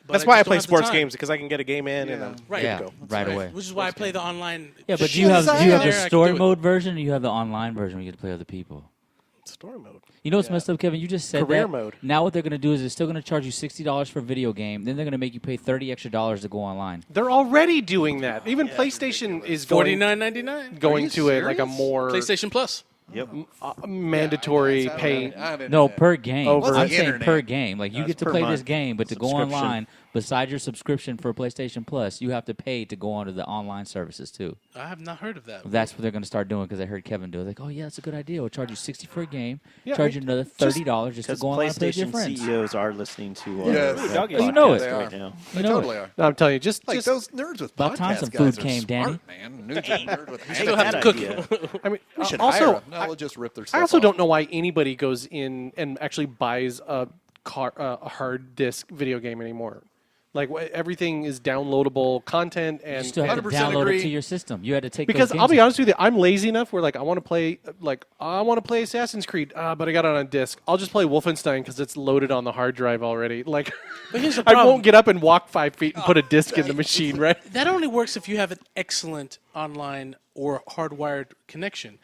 But That's why I just don't play have the sports time. games because I can get a game in and I'm Right. Yeah, good to go. right away. Which is why I play the online. Yeah, but do shit you have that's the there, I can story do it. mode version or you have the online version where you get to play other people? Story mode. You know what's messed up, Kevin? You just said Career that. mode. Now what they're going to do is they're still going to charge you $60 for a video game. Then they're going to make you pay $30 extra to go online. They're already doing that. Even PlayStation is going $49.99. going you to it like a serious? more PlayStation Plus. Yep. mandatory I pay. have internet. No, per game. Over- I'm What's the saying internet? per game. Like you That's get to per play month this game, but to go subscription. online Besides your subscription for PlayStation Plus, you have to pay to go onto the online services too. I have not heard of that. That's what they're going to start doing because I heard Kevin do it. Like, oh yeah, that's a good idea. We'll charge you $60 for a game, charge you another $30 just to Because go online and play with your PlayStation friends. CEOs are listening to you know it. They are. right now. They totally are. No, I'm telling you, just Those nerds with About time podcasts some guys food are came, smart, Danny. man. Nerd with still have to cook idea. I mean, We should also, hire them. No, we'll just rip their stuff I also off. don't know why anybody goes in and actually buys a hard disk video game anymore. Like everything is downloadable content, and You still have to 100% download agree. it to your system. You had to take because those I'll be games honest with you, I'm lazy enough where like I want to play Assassin's Creed, but I got it on disc. I'll just play Wolfenstein because it's loaded on the hard drive already. Like, But here's the I problem. won't get up and walk 5 feet and put a disc in the machine, right? That only works if you have an excellent online or hardwired connection.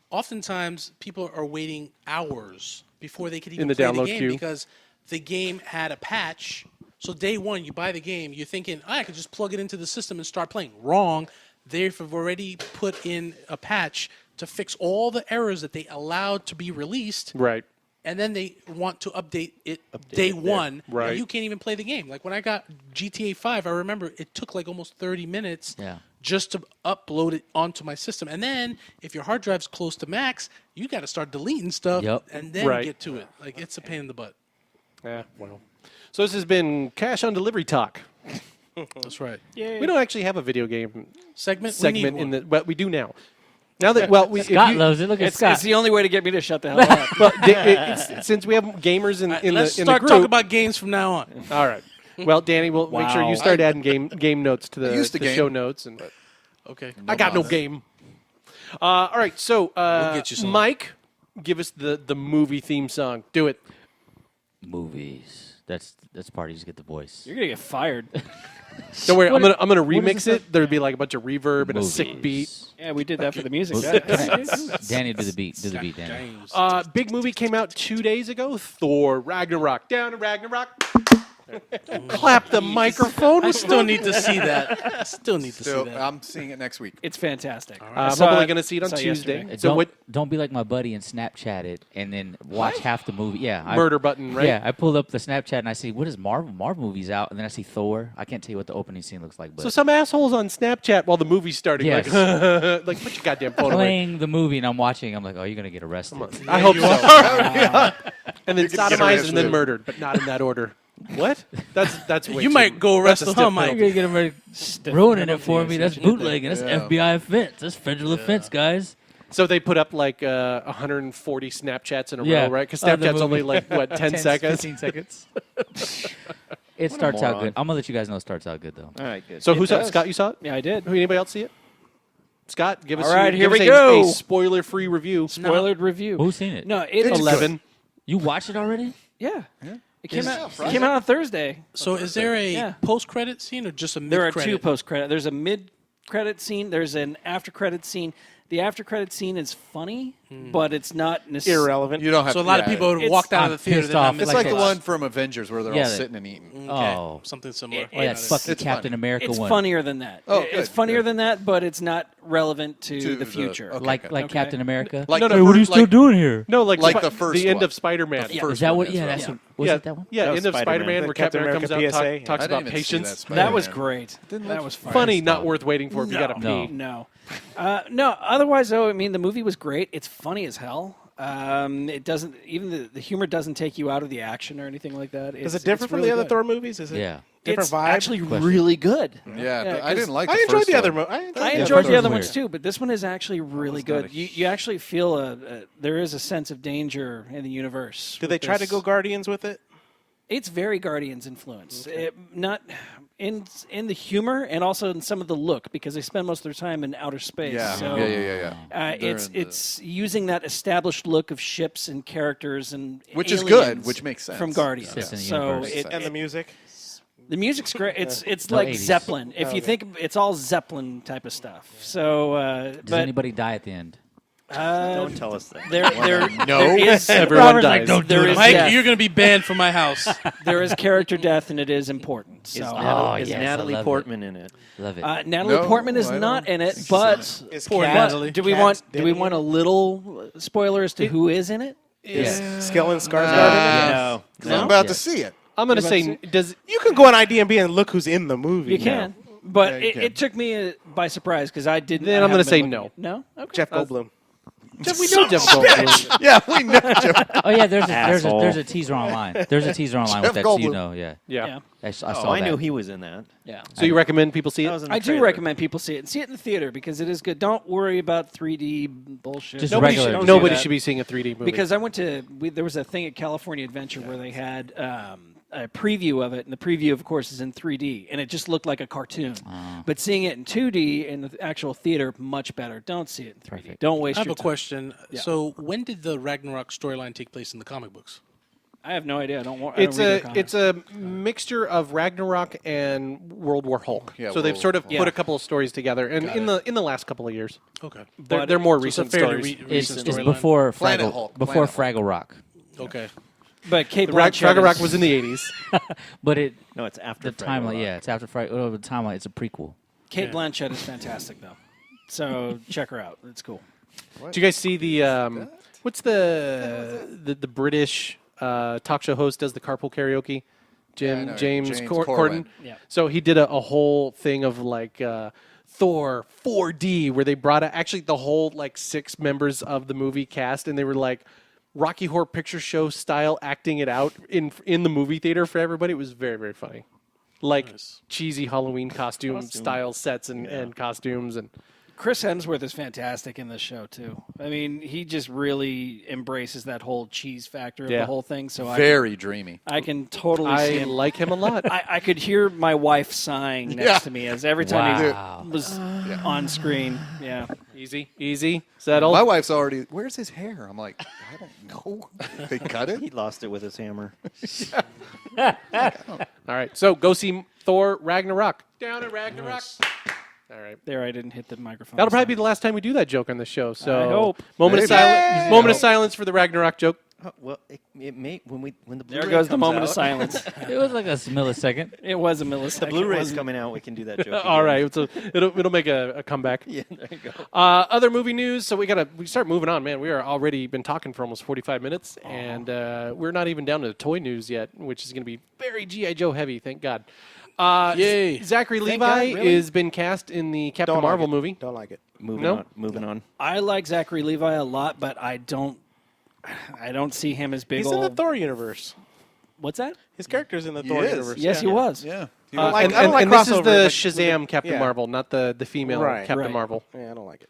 Oftentimes, people are waiting hours before they could even In the play download the game queue. because the game had a patch. So day one, you buy the game, you're thinking, I could just plug it into the system and start playing. Wrong. They've already put in a patch to fix all the errors that they allowed to be released. Right. And then they want to update it day one. Right. And you can't even play the game. Like when I got GTA 5, I remember it took like almost 30 minutes just to upload it onto my system. And then if your hard drive's close to max, you got to start deleting stuff and then get to it. Like it's a pain in the butt. Yeah, well. So this has been Cash on Delivery Talk. That's right. We don't actually have a video game segment in the, but we do now. Now that Scott loves it. Look at Scott. It's the only way to get me to shut the hell up. Well, since we have gamers in Let's the start group, talking about games from now on. All right. Well, Danny, we'll make sure you start adding game notes to the game. show notes. And Okay. I got no game. All right. So, get you some. Mike, give us the movie theme song. Do it. Movies. That's parties get the voice. You're gonna get fired. Don't worry. I'm gonna what remix is this it. There'd be like a bunch of reverb and a sick beat. Yeah, we did that for the music. Danny, do the beat. Do the beat, Danny. Big movie came out 2 days ago. Thor Ragnarok. Down to Ragnarok. Clap the microphone. I still need to see that. I still need to see that. I'm seeing it next week. It's fantastic. I'm probably going to see it on saw Tuesday. yesterday. So Don't be like my buddy and Snapchat it and then watch half the movie. Yeah, Murder button, right? Yeah, I pulled up the Snapchat and I see what is Marvel movies out, and then I see Thor. I can't tell you what the opening scene looks like, but So some assholes on Snapchat while the movie's starting, Yes. like put your goddamn phone away. playing the movie and I'm watching. I'm like, oh, you're gonna get arrested. I hope so. And then You're gonna get sodomized arrested. and then murdered, but not in that order. What? That's way You too- might go arrest that's a the stiff Mike. penalty. You're gonna get him ruining it for me. That's bootlegging. That's FBI offense. That's federal offense, guys. So they put up like 140 Snapchats in a Yeah. row, right? Because Of the Snapchat's only movie. like what 10 seconds. 15 seconds. It starts out moron. good. I'm gonna let you guys know it starts out good though. All right, good. So who saw it? Scott? You saw it? Yeah, I did. Anybody else see it? Scott, give us. All right, give here us we a go. spoiler-free review. Spoilered review. Who's seen it? No, it's 11. You watched it already? Yeah. It came out. It came out on Thursday. So is there a Yeah. post-credit scene or just a There are mid-credit? two post-credit. There's a mid-credit scene. There's an after-credit scene. The after-credit scene is funny, but it's not necessarily Irrelevant. You don't have So a lot of people would have walked out of the I'm theater. pissed They're not off. It's missing like the much. one from Avengers where they're Yeah, all that- sitting and eating. Okay. Oh. Something similar. Oh, yeah, It's- fuck the it's Captain funny. America It's one. funnier than that. Oh, It's good, funnier good. than that, but it's not relevant to To the the- future. okay. Like Okay. Captain America. Like No, the no, what are you first- still like- doing here? No, like Like the first the end one. of Spider-Man. The Is first that one what? is Yeah, right. that's Yeah. what. Was yeah, it that one? yeah, That was end of Spider-Man. Spider-Man The where Captain Captain America comes out America and PSA. talks I didn't about even see patience. that That was Spider-Man. great. That was fun. Funny, not worth waiting for if you No. got to No. pee. No. No, otherwise, though, I mean, the movie was great. It's funny as hell. It doesn't, even the humor doesn't take you out of the action or anything like that. Is it different from the other Thor movies? Is it Yeah. different It's vibe? actually really good. Yeah, but I 'cause didn't like I the enjoyed first the other one. movie. I Yeah, enjoyed first the other one's ones too, but this one is actually really not good. a You actually feel there is a sense of danger in the universe. Did they with try to this. go Guardians with it? It's very Guardians influence. Not in the humor and also in some of the look because they spend most of their time in outer space. Yeah, So, yeah. They're in it's using that established look of ships and characters and Which is aliens good, which makes sense. from Guardians. Fits in the So universe. And the music? the music's great. It's No, like 80s. Zeppelin. If you think it's all Zeppelin type of stuff. So, Does but anybody die at the end? Don't tell us that. there is Everyone dies. there is Mike, death. you're going to be banned from my house. There is character death, and it is important. So. Is yes, I Natalie love it. Portman in it? Love it. Natalie No, Portman is I not don't in it, think but Is Poor Cat- Natalie. do we Cat's want a little spoiler as to who is in it? Yeah. Skellen Skarsgård? Yeah. No. Because I'm about to see it. I'm going to say, Anybody does You can go on IMDb and look who's in the movie. You now. can. But Yeah, you it took me by surprise because I didn't. Then I I'm gonna haven't say been no. looking- No? Okay. Jeff Goldblum. Jeff, we know Jeff Goldblum. Yeah, we know. Jeff. Oh yeah, there's a Asshole. teaser online. There's a teaser online Jeff with that, so you Goldblum. know. Yeah, Yeah. I saw Oh, I that. knew he was in that. Yeah. So you recommend people see That it? was in the I do trailer. recommend people see it and see it in the theater because it is good. Don't worry about 3D bullshit. Just Nobody, regular. should, Don't nobody that. should be seeing a 3D movie. Because I went to there was a thing at California Adventure where they had a preview of it, and the preview, of course, is in 3D, and it just looked like a cartoon. But seeing it in 2D in the actual theater, much better. Don't see it in 3D. Perfect. Don't waste I have your a time. question. Yeah. So, when did the Ragnarok storyline take place in the comic books? I have no idea. I don't it's read their a comics. it's a mixture of Ragnarok and World War Hulk. Yeah, so they've World sort of War put a couple of stories together, and Got in the last couple of years, Okay. they're more So it's a recent fairly stories. It's recent storyline. before Planet Fraggle, Hulk, before Planet Fraggle Rock, Okay. But Kate Rag- Blanchett Ragnarok is- was in the 80s. but it No, it's after the Fraggle timeline. Rock. Yeah, it's after Fraggle. The timeline. It's a prequel. Kate Yeah. Blanchett is fantastic, though. So check her out. It's cool. Do you guys see the what's the British talk show host does the carpool karaoke? Yeah, I know. James James Corden. Corden. Yeah. So he did a whole thing of like Thor 4D where they brought actually the whole like 6 members of the movie cast, and they were like Rocky Horror Picture Show style acting it out in the movie theater for everybody. It was very, very funny. Like cheesy Halloween costume style sets and costumes and Chris Hemsworth is fantastic in this show too. I mean, he just really embraces that whole cheese factor of Yeah. the whole thing. So Very dreamy. I can totally see I him. like him a lot. I could hear my wife sighing next to me as every time Wow. he was on screen. Yeah. Easy, settled. My wife's already. Where's his hair? I'm like, I don't know. They cut He it. lost it with his hammer. All right, so go see Thor Ragnarok. Down at Ragnarok. All right. There, I didn't hit the microphone. That'll probably be the last time we do that joke on the show. So I hope. Moment of Maybe. silence. Moment of silence for the Ragnarok joke. Well, it may when the There Blu-ray goes the comes moment of out- silence. It was like a millisecond. It was a The millisecond. Blu-ray's wasn't it? coming out. We can do that joke. All again. right, so it'll make a comeback. Yeah, there you go. Other movie news. So we start moving on, man. We are already been talking for almost 45 minutes, and we're not even down to the toy news yet, which is going to be very GI Joe heavy. Thank God. Yay. Zachary Thank Levi God, really? has been cast in the Captain Don't Marvel like it. movie. Don't like it. Moving on. I like Zachary Levi a lot, but I don't see him as big. He's in the old. Thor universe. What's that? His character's in the He Thor is. universe. Yes, he yeah. was. Yeah. He Uh, was- like- and I don't like and this is crossover, the like, Shazam Captain yeah. Marvel, not the female Right. Captain Right. Marvel. Yeah, I don't like it.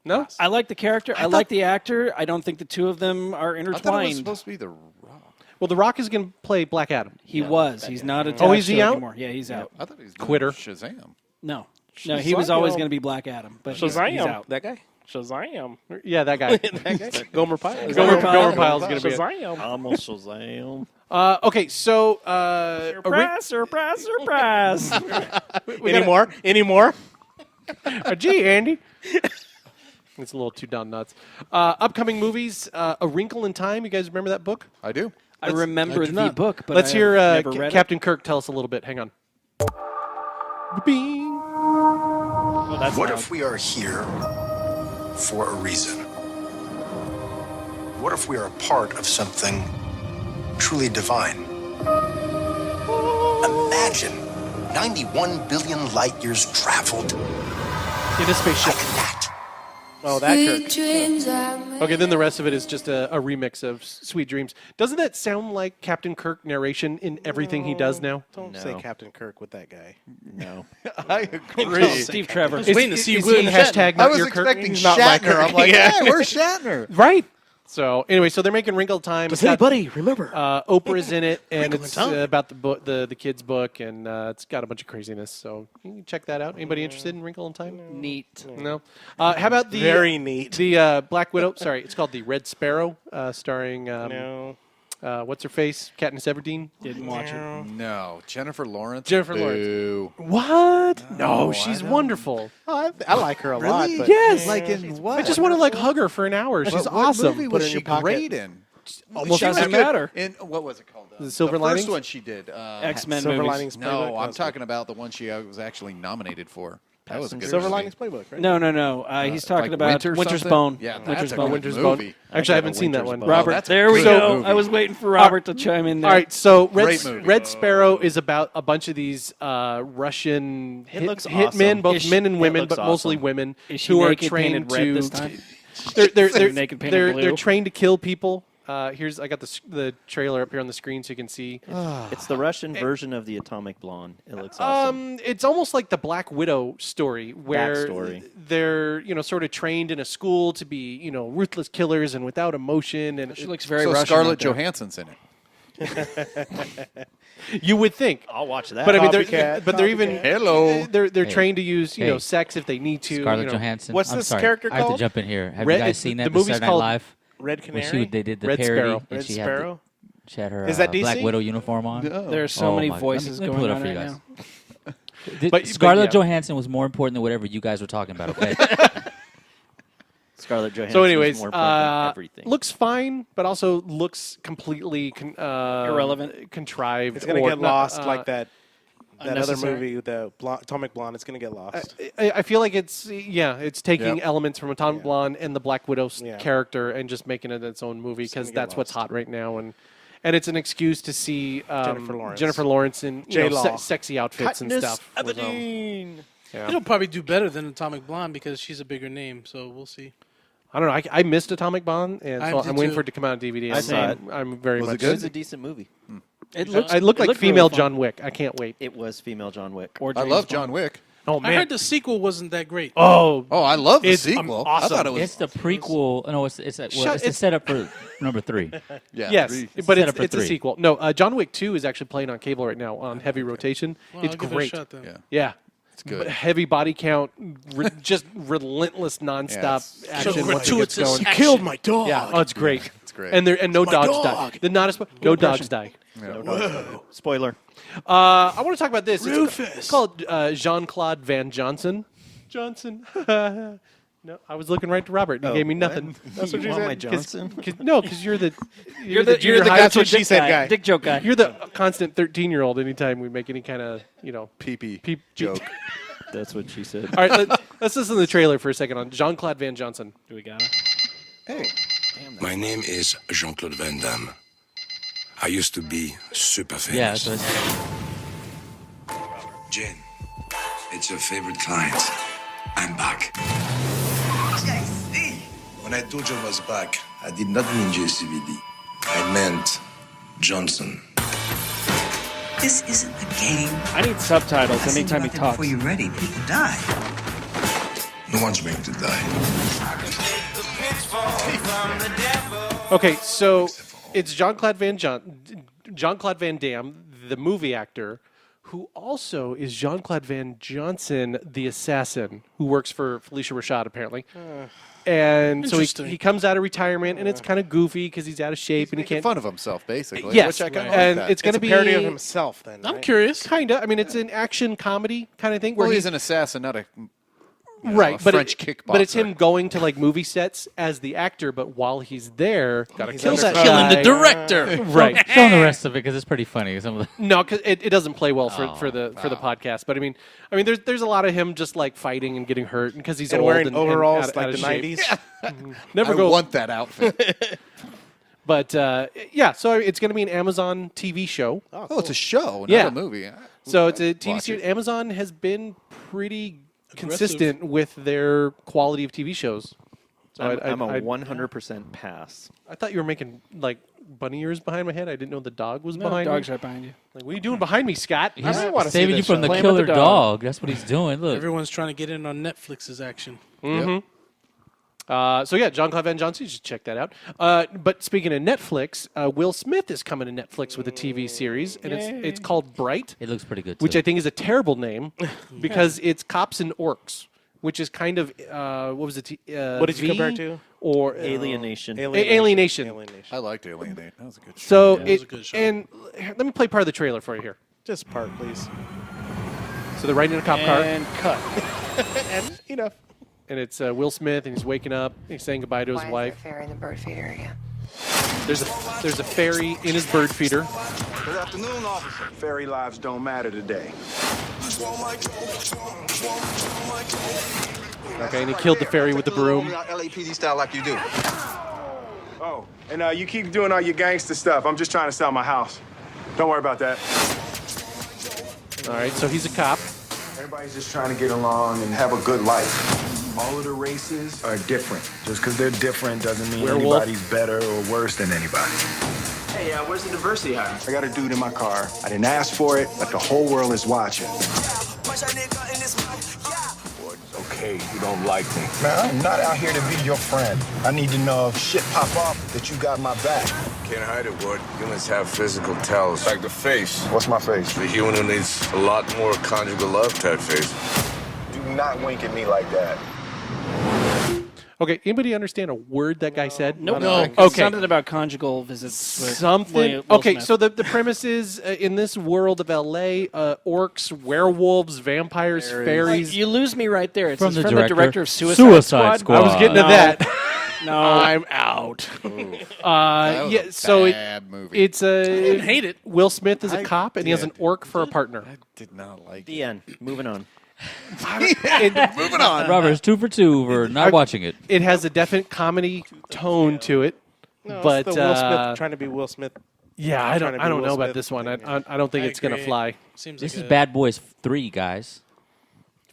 No? I like the character. I like the actor. I don't think the two of them are I thought it was intertwined. supposed to be the Rock. Well, The Rock is going to play Black Adam. He was. He's not attached Oh, is he to it out? anymore. Yeah, he's out. I thought he was doing Quitter. Shazam. No, he was always Shazam. going to be Black Adam, but he's out. That guy. Shazam. Yeah, that guy. That guy. Gomer Pyle. Gomer Pyle's going to be it. Shazam. Almost Shazam. Okay, so Surprise! Surprise! Any more? Gee, Andy. It's a little too down nuts. Upcoming movies, A Wrinkle in Time. You guys remember that book? I do. I remember I do the not. book, but Let's I hear have never read Captain Kirk tell us a little bit. Hang on. Bing. it. That's What loud. if we are here for a reason? What if we are a part of something truly divine? Imagine 91 billion light years traveled In a spaceship. like that. Oh, that Kirk. Okay, then the rest of it is just a remix of Sweet Dreams. Doesn't that sound like Captain Kirk narration in everything he does now? Don't say Captain Kirk with that guy. No. I agree. Steve Trevor. Is, waiting to see is William he Shatner. hashtag I not was your Kirk? expecting He's not my Shatner. Kirk. I'm like, Yeah. hey, where's Shatner? Right. So anyway, so they're making Wrinkle Time. It's got, buddy, remember? Oprah's in it, and Wrinkle in it's Time. about the book, the kid's book, and it's got a bunch of craziness. So you can check that out. Anybody interested in Wrinkle in Time? Neat. No. How about the Very neat. the Black Widow? Sorry, it's called the Red Sparrow, starring No. what's her face? Katniss Everdeen. Didn't watch it. No, Jennifer Lawrence. Jennifer Lawrence. Boo. What? No, I she's don't- wonderful. Oh, I like her a lot. Really? But Yes. Like in what? I just want to like hug her for an hour. She's What awesome. movie Put was it in she your pocket. great in? Almost She was doesn't good matter. In what was it called? The Silver the Linings? first one she did. X-Men Silver movies. Linings No, Playbook? I'm That's talking about the one she was actually nominated for. That was a good Silver movie. Linings Playbook, right? No. He's talking like about Winter Winter's something? Bone. Yeah, that's Winter's a Bone. good Winter's movie. Bone. Actually, I haven't seen that one. Bone. Robert, that's a there we great go. movie. I was waiting for Robert to chime in there. All right, so Great movie. Red Sparrow is about a bunch of these Russian It looks hitmen, awesome. both men and It women, looks but mostly awesome. women, Is she who are naked, trained painted red to. this time? They're Naked, painted blue? they're trained to kill people. I got the trailer up here on the screen so you can see. It's the Russian version of the Atomic Blonde. It looks awesome. It's almost like the Black Widow story, where Backstory. they're sort of trained in a school to be ruthless killers and without emotion, and She looks very So Russian. Scarlett out there. Johansson's in it. you would think. I'll watch that. But I mean, Copycat, they're even Hello. They're Hey. trained to use Hey. sex if they need to. Scarlett Johansson. What's I'm this sorry. character I have to called? jump in here. Have Red- you guys seen the that? movie's Saturday Night called Live. Red When Canary? they did the Red parody, Sparrow. and Red she Sparrow? had her Is that Black DC? Widow uniform on. There's so Oh many my- voices let me pull going it on up for you right guys. now. But Scarlett yeah. Johansson was more important than whatever you guys were talking about. Okay. Scarlett Johansson. So, anyways, is more important than everything. looks fine, but also looks completely Irrelevant. contrived. It's going or to get not, lost like that other unnecessary. movie, the Atomic Blonde. It's going to get lost. I feel like it's taking Yep. elements from Atomic Blonde and the Black Widow Yeah. character and just making it its own movie because gonna get that's what's lost. hot right now, and it's an excuse to see Jennifer Lawrence. in J-Law. sexy outfits and stuff. with, yeah. It'll probably do better than Atomic Blonde because she's a bigger name. So we'll see. I don't know. I missed Atomic Blonde, and I so did I'm waiting too. for it to come out on DVD. I saw it. I'm very Was it much. good? It was a decent movie. It I look like looked female really fun. John Wick. I can't wait. It was female John Wick. Or I James love Bond. John Wick. Oh I man! heard the sequel wasn't that great. Oh, Oh, I love the It's sequel. awesome. I thought it was. It's the prequel. No, it's the it's- setup for number 3. Yeah, yes, three. but set up for it's a 3. sequel. No, John Wick 2 is actually playing on cable right now on heavy rotation. Well, It's I'll give great. It a shot then. Yeah. Yeah. It's good. Heavy body count, just relentless nonstop it's- action. So once it gets gratuitous going. action. Killed my dog. Yeah, oh, it's great. It's great. And no my dogs dog. die. The not no dogs die. Spoiler. I want to talk about this. Rufus. It's called Jean-Claude Van Johnson. Johnson. No, I was looking right to Robert. And he gave me nothing. That's what you you want said. my Johnson? Because you're the You're the high- That's what dick she said, guy. Dick joke guy. You're the constant 13-year-old. Anytime we make any kind of Pee-pee peep joke. That's what she said. All right, let's listen to the trailer for a second on Jean-Claude Van Johnson. Do we got it? Hey. My name is Jean-Claude Van Damme. I used to be super Yeah, famous. that's what it's- Jane, it's your favorite client. I'm back. When I told you I was back, I did not mean JCVD. I meant Johnson. This isn't a game. I need subtitles anytime he talks. Before you're ready, people die. No one's going to die. Okay, so it's Jean-Claude Van Damme, the movie actor, who also is Jean-Claude Van Johnson, the assassin, who works for Felicia Rashad, apparently. And so Interesting. he comes out of retirement, and it's kind of goofy because he's out of shape and he Making can't. fun of himself, basically. Yes, Which I kind of and like that. it's going to It's be a parody of himself, then. I'm right? curious. Kind of. I mean, it's an action comedy kind of thing. Where Well, he's an assassin, not a right, a but French but it's kickboxer. him going to like movie sets as the actor. But while he's there, gotta He's kill that undercover. guy. Killing the director. Right. Show him the rest of it because it's pretty funny. Some of the No, because it doesn't play well for the podcast. But I mean, there's a lot of him just like fighting and getting hurt because he's And old wearing and overalls out like of the shape. 90s. Never I go. want that outfit. But yeah, so it's going to be an Amazon TV show. Oh, it's a show, not Yeah. a movie. So it's a TV Watch series. it. Amazon has been pretty consistent with their quality of TV shows. So I'm a 100% pass. I thought you were making like bunny ears behind my head. I didn't know the dog was No, behind dog's me. right behind you. Like, what are you doing behind me, Scott? he's really wanna see saving you this from the show. Playing with killer the dog. That's what he's doing. Look. Everyone's trying to get in on Netflix's action. Yep. So yeah, Jean-Claude Van Johnson, you should check that out. But speaking of Netflix, Will Smith is coming to Netflix with a TV series, and it's called Bright, It looks pretty good. which too. I think is a terrible name because it's cops and orcs, which is kind of what was it? What did you compare it to? Or Alienation. Alienation. I liked Alienate. That was a good show. So Yeah, it was a good show. and let me play part of the trailer for you here. Just part, please. So they're riding in a cop car, And cut. And enough. and it's Will Smith, and he's waking up, and he's saying goodbye to his wife. fair in the bird feeder area? There's a fairy in his bird feeder. Good afternoon, officer. Fairy lives don't matter today. Okay, and he killed the fairy with the broom. LAPD style like you do. Oh, and you keep doing all your gangster stuff. I'm just trying to sell my house. Don't worry about that. All right, so he's a cop. Everybody's just trying to get along and have a good life. All of the races are different. Just because they're different doesn't mean anybody's better or worse than anybody. Hey, where's the diversity hire? I got a dude in my car. I didn't ask for it, but the whole world is watching. Okay, you don't like me. Man, I'm not out here to be your friend. I need to know if shit pop off that you got my back. Can't hide it, Wood. Humans have physical tells. Like the face. What's my face? The human who needs a lot more conjugal love type face. Do not wink at me like that. Okay, anybody understand a word that guy said? Nope. No. Okay. Something about conjugal visits. With Something. Will Okay, Smith. so the premise is in this world of LA, orcs, werewolves, vampires, fairies. You lose me right there. It's From from the the director. director of Suicide Squad. I was getting to No. that. No. I'm out. That was Yeah, a so bad movie. it's a. I didn't hate it. Will Smith is a I cop, and he has an did. orc for a partner. I did not like The end. Moving on. Moving on. Robert's 2 for 2 for not watching it. It has a definite comedy tone to it, No, but it's the Will Smith trying to be Will Smith. yeah, I trying don't. to I be don't Will know about Smith this one. thing, I don't think I it's gonna agree. fly. Seems This like is a- Bad Boys 3, guys.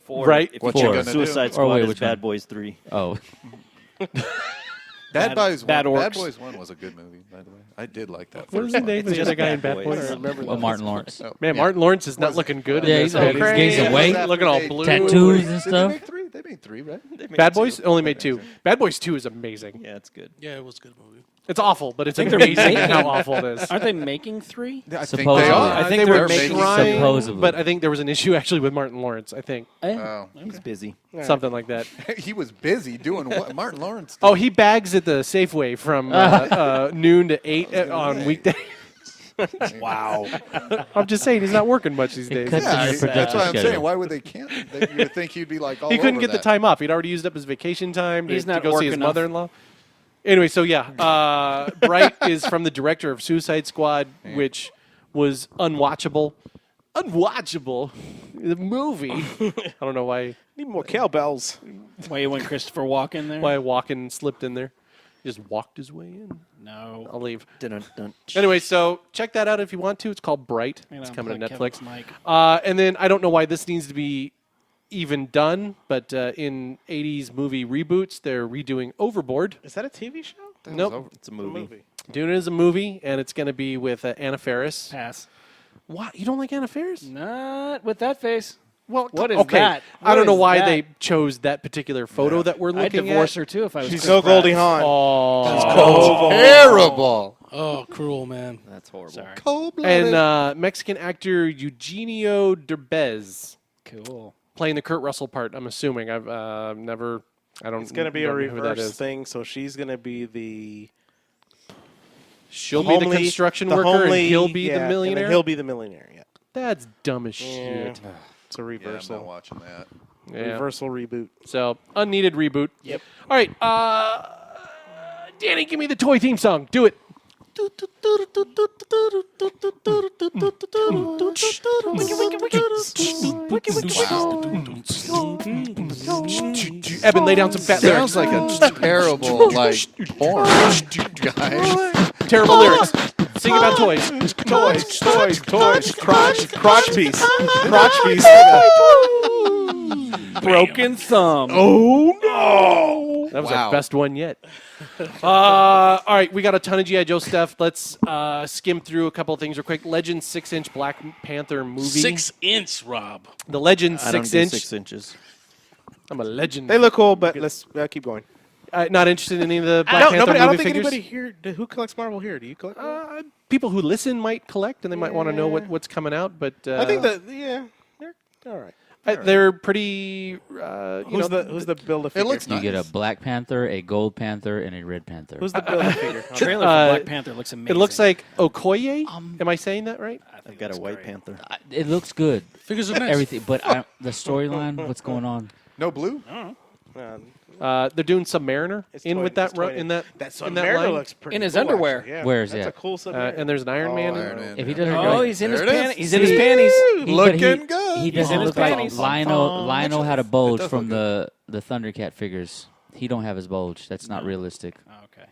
Right. If What you you go gonna do? Suicide Or Squad wait, is which Bad one? Boys 3. Oh, Bad Boys Bad 1. Bad Orcs. Boys 1 was a good movie, by the way. I did like that. What was first the name one. of the other guy in Bad Bad Boys. Boys? I remember well, that. Martin Lawrence. Man, Martin Lawrence is not looking good. Yeah, in he's this, all man. gained some weight. Looking all blue. Tattoos and Did they stuff. make 3? They made 3, right? Bad Boys only made 2. Bad Boys 2 is amazing. Yeah, it's good. Yeah, it was a good movie. It's awful, but it's I think they're amazing making- how awful it is. Aren't they making 3? I think Supposedly. they are. I think They they were were making trying, supposedly. but I think there was an issue actually with Martin Lawrence. I think Oh. He's busy. something like that. He was busy doing what? Martin Lawrence. Oh, he bags at the Safeway from noon to 8 on weekdays. Wow. I'm just saying he's not working much these days. cuts Yeah, in your that's production what I'm saying. schedule. Why would they can't? You would think he'd be like all He couldn't over get the that. time off. He'd already used up his vacation time He's to not go see orc his enough. mother-in-law. Anyway, so yeah, Bright is from the director of Suicide Squad, which was unwatchable. Unwatchable. The movie. I don't know why Need more cowbells. Why you went Christopher Walken there? Walken slipped in there. He just walked his way in. No. I'll leave. Dun-dun-dun. Anyway, so check that out if you want to. It's called Bright. You know, It's coming to like Netflix. Kevin's mic. And then I don't know why this needs to be even done, but in 80s movie reboots, they're redoing Overboard. Is that a TV show? Nope. It's a movie. Doing it as a movie, and it's going to be with Anna Faris. Pass. What? You don't like Anna Faris? Not with that face. Well, What is okay. that? I What don't know is why that? they chose that particular photo that we're I'd looking divorce at. her too if I was. She's Chris so Pratt. Goldie Hawn. Oh. Terrible. Oh, cruel, man. That's horrible. Sorry. Cold-blooded. And Mexican actor Eugenio Derbez Cool. playing the Kurt Russell part. I'm assuming. I've never. I don't. It's going to be a don't know who that reverse is. thing, so she's going to be the She'll be the construction worker, homely, and he'll be yeah, the and millionaire. then he'll be the millionaire. Yeah, That's dumb as Yeah. shit. It's a Yeah, I'm reversal. not watching that. Yeah. Reversal reboot. So unneeded reboot. Yep. All right, Danny, give me the toy theme song. Do it. Evan, lay down some fat lyrics. Sounds like a terrible porn, guys. Terrible lyrics. Sing about toys. Toys. Crotch piece. Crotch piece. Broken thumb. Oh no! That was Wow. our best one yet. All right, we got a ton of G.I. Joe stuff. Let's skim through a couple of things real quick. Legend 6-inch Black Panther movie. 6-inch, Rob. The Legend I don't do 6-inch. 6 inches. I'm a legend. They look cool, but let's keep going. Not interested in any of the Black No, Panther nobody. movie I don't think figures. anybody here. Who collects Marvel here? Do you collect? People who listen might collect, and they might want to know what's coming out. But I think that they're all right. they're pretty. Who's the build a figure? It looks You nice. get a Black Panther, a Gold Panther, and a Red Panther. Who's the build a figure? Trailer for Black Panther looks amazing. It looks like Okoye. Am I saying that right? I've got a White Panther. It looks good. Figures are nice. Everything, but the storyline, what's going on? No blue? They're doing Submariner with that in that Submariner line. looks pretty in his cool, underwear. actually, yeah. Where is That's that? a cool Submariner. And there's an Iron Man. If he doesn't, Oh, he's in his There it is. panties. He's in his panties. Looking good. He doesn't his look like panties. Lionel had a bulge does from look the Thundercat figures. He don't have his bulge. That's not realistic. Okay.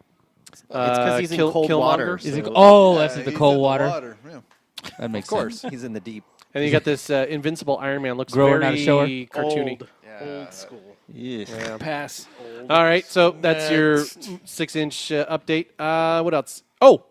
It's because he's in cold water. Is it, so- that's in the he's cold in the water. Yeah. That makes Of course, sense. he's in the deep. And you got this Invincible Iron Man. Looks Grower, not very a shower? cartoony. Old school. Yeah. Pass. All right, so that's your 6-inch update. What else? Oh,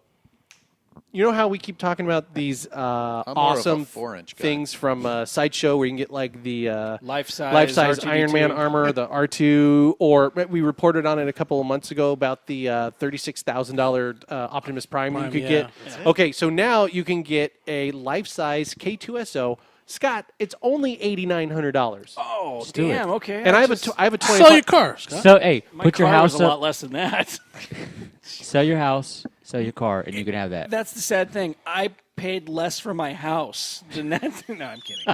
you know how we keep talking about these more of a awesome 4-inch guy. things from Sideshow where you can get like the Life-size life-size R2D2. Iron Man armor, the R2, or we reported on it a couple of months ago about the $36,000 Optimus Prime you could get. Okay, so now you can get a life-size K2SO. Scott, it's only $8,900. Oh, do it. damn. Okay. And I have a 25. Sell your car, Scott. So hey, My put your car was house a lot up. less than that. Sell your house. Sell your car, and you can have that. That's the sad thing. I paid less for my house than that. No, I'm kidding.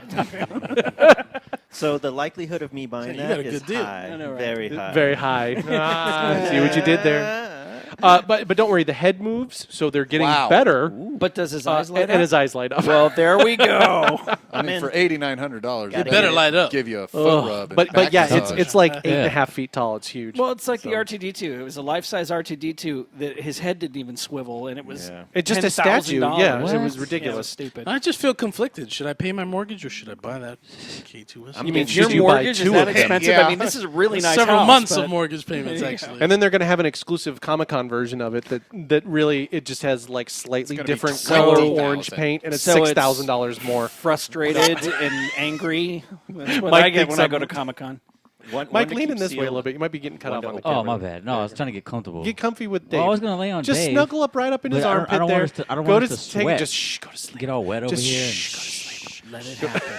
So the likelihood of me buying You that got a is good deal. high, I know, right? very high. Very high. See what you did there? But don't worry, the head moves, so they're getting better. But does his eyes light up? And his eyes light up. Well, there we go. I mean, for $8,900, It better light up. Give you a foot rub. And But yeah, massage. it's like 8.5 feet tall. It's huge. Well, it's like the R2D2. It was a life-size R2D2 that his head didn't even swivel, and it was It's just a statue. $10,000. Yeah, it was Yeah, it was ridiculous. stupid. I just feel conflicted. Should I pay my mortgage or should I buy that K2S? You mean Your should you buy mortgage is two that of them? expensive? Yeah. I mean, this is a really nice Several house, months but- of mortgage payments, actually. And then they're going to have an exclusive Comic-Con version of it that really it just has like slightly gonna be different $20,000. color orange paint, and it's So it's $6,000 more. frustrated and angry. That's what Mike I get thinks when I I'm- go to Comic-Con. Mike, lean in this way a little bit. You might be getting cut off on the camera. Oh, my bad. No, I was trying to get comfortable. Get comfy with Dave. Well, I was gonna lay on just Dave, snuggle up right up in his but armpit I don't there. want us to. I don't go want to us to take sweat. just go to sleep. Get all wet over Just here. go to sleep. Let it happen.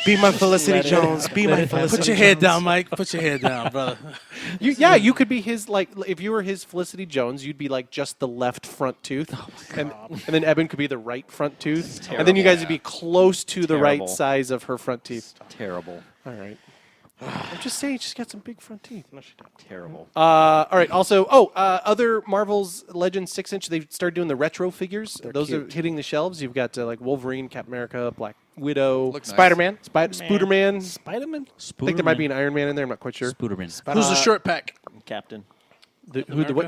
Be my Felicity Jones. Be my Felicity Put your head down, Mike. Put your head down, brother. You could be his, like, if you were his Felicity Jones, you'd be like just the left front tooth, and then Eben could be the right front tooth, and then you guys would be close to the right Terrible. size of her front teeth. Terrible. All right. I'm just saying, she's got some big front teeth. No, she don't. Terrible. All right. Also, other Marvel's Legends 6-inch. They've started doing the retro figures. Those are hitting the shelves. You've got like Wolverine, Captain America, Black Widow, Looks nice. Spider-Man, Spooderman. Spider-Man? I think there might be an Iron Man in there. I'm not quite sure. Spooderman. Who's the short pack? Captain.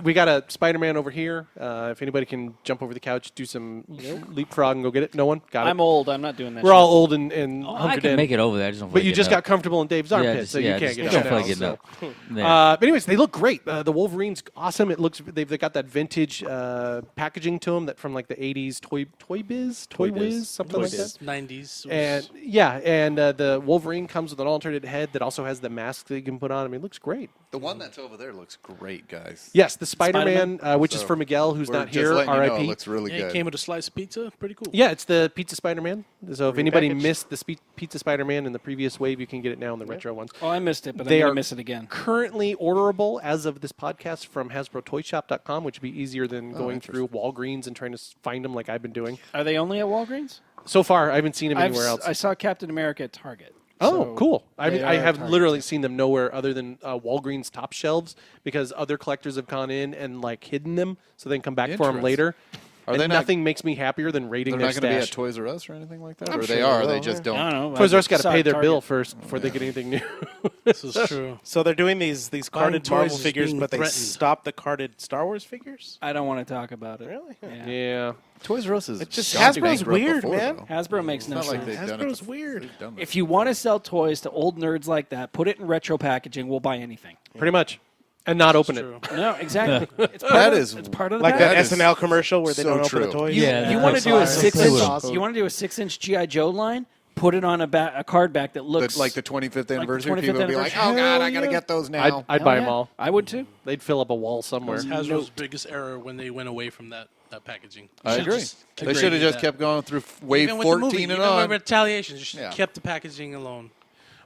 We got a Spider-Man over here. If anybody can jump over the couch, do some leapfrog and go get it. No one got it. I'm old. I'm not doing that. We're all old and I hunkered can in. make it over there. I just don't feel But like you getting just up. got comfortable in Dave's armpit, so you can't get don't up feel now. like getting So. up. There. But anyways, they look great. The Wolverine's awesome. It looks they've got that vintage packaging to them that from like the 80s Toy Wiz, something like that. 90s. And the Wolverine comes with an alternate head that also has the mask that you can put on. I mean, it looks great. The one that's over there looks great, guys. Yes, the Spider-Man, which is So for Miguel, who's we're not just here. letting you know R.I.P. it looks really Yeah, good. it came with a slice of pizza. Pretty cool. Yeah, it's the Pizza Spider-Man. So if anybody Repackaged. missed the Pizza Spider-Man in the previous wave, you can get it now in the retro ones. Oh, I missed it, but They I'm are going to miss it again. Currently orderable as of this podcast from HasbroToyShop.com, which would be easier than going through Walgreens and trying to find them like I've been doing. Are they only at Walgreens? So far, I haven't seen them anywhere else. I saw Captain America at Target. Oh, So cool. I mean, they I are have Target. literally seen them nowhere other than Walgreens top shelves because other collectors have gone in and like hidden them so they can come back for them Interesting. later. Are And they not- nothing makes me happier than raiding They're their not going to be stash. at Toys R Us or anything like that? I'm Or sure they they are, will, they just don't. I don't know. Toys R Us got to saw pay it their Target. bill first before they get anything new. This is true. So they're doing these carded toys Marvel is figures, being but they threatened. stopped the carded Star Wars figures? I don't want to talk about it. Really? Yeah. Yeah. Toys R Us is It's just gone Hasbro's bankrupt weird, before, man. though. Hasbro makes It's no not like sense. they've done it Hasbro's before. weird. They've done If you want to sell toys to old nerds like that, put it in retro packaging. We'll buy anything. Pretty much. And not open it. True. No, exactly. It's part That of, is it's part of the Like that package. is SNL commercial where they so don't open true. the toys? Yeah, You that want to looks do a awesome. 6-inch? Awesome. You want to do a 6-inch GI Joe line? Put it on a card back that looks Like the 25th anniversary, 25th people would be like, anniversary. oh, God, I Hell got to yeah. get those now. I'd Hell buy yeah. them all. I would too. They'd fill up a wall somewhere. It was Hasbro's biggest error when they went away from that packaging. I Should've agree. just They should have degraded just that. kept going through wave Even with the 14 movie, and even on. with retaliation, just Yeah. kept the packaging alone.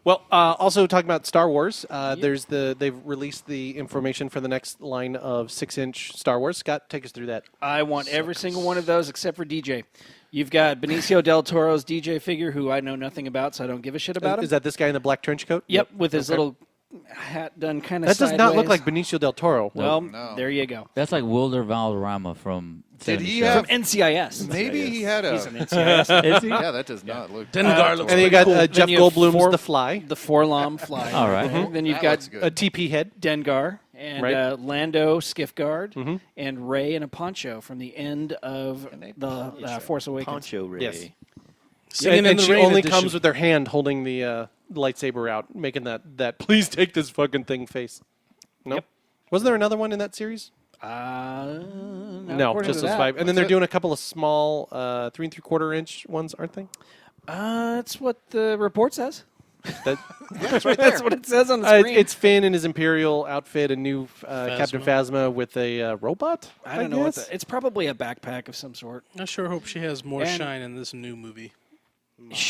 Well, also talking about Star Wars, they've released the information for the next line of 6-inch Star Wars. Scott, take us through that. I want every single one of those except for DJ. You've got Benicio del Toro's DJ figure, who I know nothing about, so I don't give a shit about him. Is that this guy in the black trench coat? Yep, with his little hat done kind of That does not look sideways. like Benicio del Toro. Well, No. there you go. That's like Wilder Valderrama from. Did 70 he Show. have- From NCIS. Maybe he had a. He's an NCIS. Is he? Yeah, that does not look. Dengar looks And then you pretty got cool. Jeff Then you have Goldblum's The Fly, The Forlom Fly. All right. Then you've That got looks good. a TP head. Dengar and Right. Lando Skiffguard and Ray in a poncho from the end of the Force Awakens. Poncho Ray. Yes. Singing and in the she Rain only edition. comes with their hand holding the lightsaber out, making that please take this fucking thing face. Nope. Yep. Wasn't there another one in that series? No, according just to those that. 5. And then they're doing a couple of small 3 3/4 inch ones, aren't they? That's what the report says. That, That's what it says on the screen. it's Finn in his Imperial outfit, a new Captain Phasma with a robot. I don't know what guess? it's probably a backpack of some sort. I sure hope she has more And- shine in this new movie.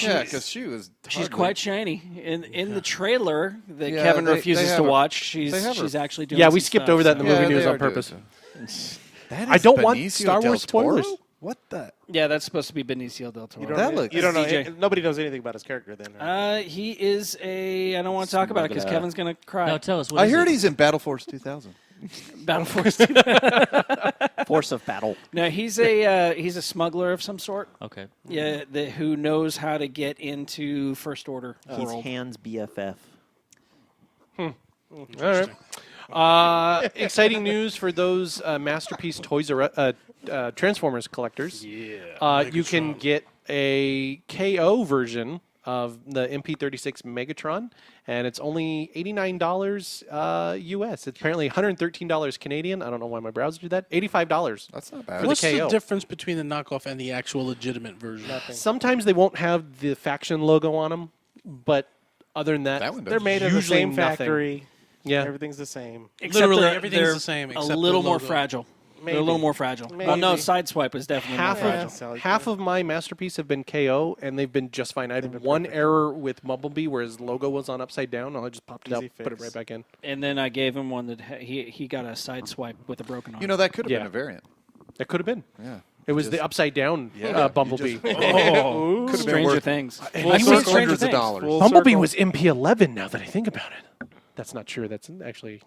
Yeah, because she was. She's hardly- quite shiny. In the trailer that Yeah, Kevin they refuses have to her- watch, they have her- she's actually doing Yeah, we some skipped stuff, over that in the so- movie Yeah, news they on are doing purpose. so. That I is don't want Benicio Star del Wars spoilers. Toro? What the? Yeah, that's supposed to be Benicio del Toro. You don't know. DJ. Nobody knows anything about his character then. Right? He is a. I don't want to talk about it because Kevin's gonna cry. No, tell us. What I is heard it? he's in Battle Force 2000. Battle Force. Force of battle. No, he's a smuggler of some sort. Okay. Yeah, who knows how to get into First Order He's world. Han's BFF. All right. Exciting news for those Masterpiece Toys R Transformers collectors. Yeah. You can get a KO version of the MP36 Megatron, and it's only $89 US. It's apparently $113 Canadian. I don't know why my browser did that. $85. That's not bad. For What's the KO. the difference between the knockoff and the actual legitimate version? Sometimes they won't have the faction logo on them, but other than that, That one does. They're made in the usually same nothing. factory. Yeah. Everything's the same. Except Literally they're- everything's they're the same A except little the more logo. fragile. They're a Maybe. little more fragile. Maybe. Well, no, Sideswipe is definitely half more of fragile. half of my Masterpiece have been KO, and they've been just fine. I had one error with Bumblebee where his logo was on upside down. I just popped it Easy out, put it fix. right back in. And then I gave him one that he got a Sideswipe with a broken arm. You know, that could have Yeah. been a variant. That could have been. Yeah. It was Just- the upside down Yeah, Bumblebee. Could have been Stranger worth Things. Full I mean, circle. Stranger Hundreds of Things. dollars. Bumblebee circle. was MP11 now that I think about it. That's not true. That's actually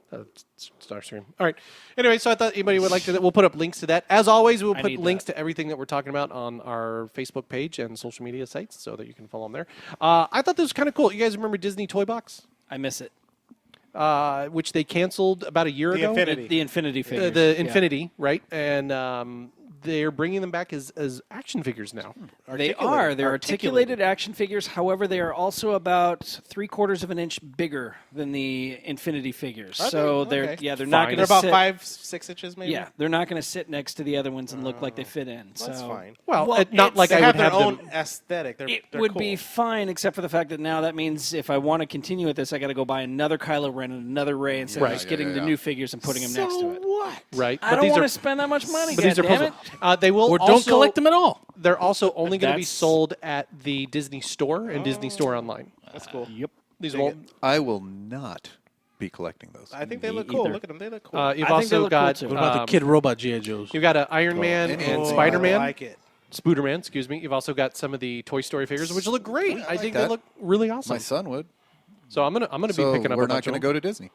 Starscream. All right. Anyway, so I thought anybody would like to. We'll put up links to that. As always, we'll I put need links to everything that we're talking about on our Facebook page and social media sites so that you can follow them there. I thought this was kind of cool. You guys remember Disney Toy Box? I miss it. Which they canceled about a year The ago. Infinity. The Infinity figures. The yeah. Infinity, right? And they're bringing them back as action figures now. They are. They're articulated action figures. However, they are also about 3/4 of an inch bigger than the Infinity figures. Are So they? they're Okay. they're not going They're to about sit. 5-6 inches, maybe. Yeah, they're not going to sit next to the other ones and look like they fit in. That's so fine. Well, not it's- like They I have would their have own them. aesthetic. They're, It they're would cool. be fine, except for the fact that now that means if I want to continue with this, I got to go buy another Kylo Ren and another Rey instead of Right. just getting the new figures and putting them next to it. What? Right. I don't want to spend that much money. But these are goddammit. puzzle. They will Or also don't collect them at all. They're also only going to be That's- sold at the Disney Store and Disney Store Online. That's cool. Yep. These Dig won't. I will not be collecting those. I think they Me look cool. either. Look at them. They look cool. You've I think they also look got cool, too. What about the Kid Robot G.I. Joes? You've got an Iron Man and Oh, Spider-Man. I like it. Spooderman, excuse me. You've also got some of the Toy Story figures, which look great. I think they that. look really awesome. My son would. So I'm gonna So be picking up. we're a not bunch going to of go to Disney.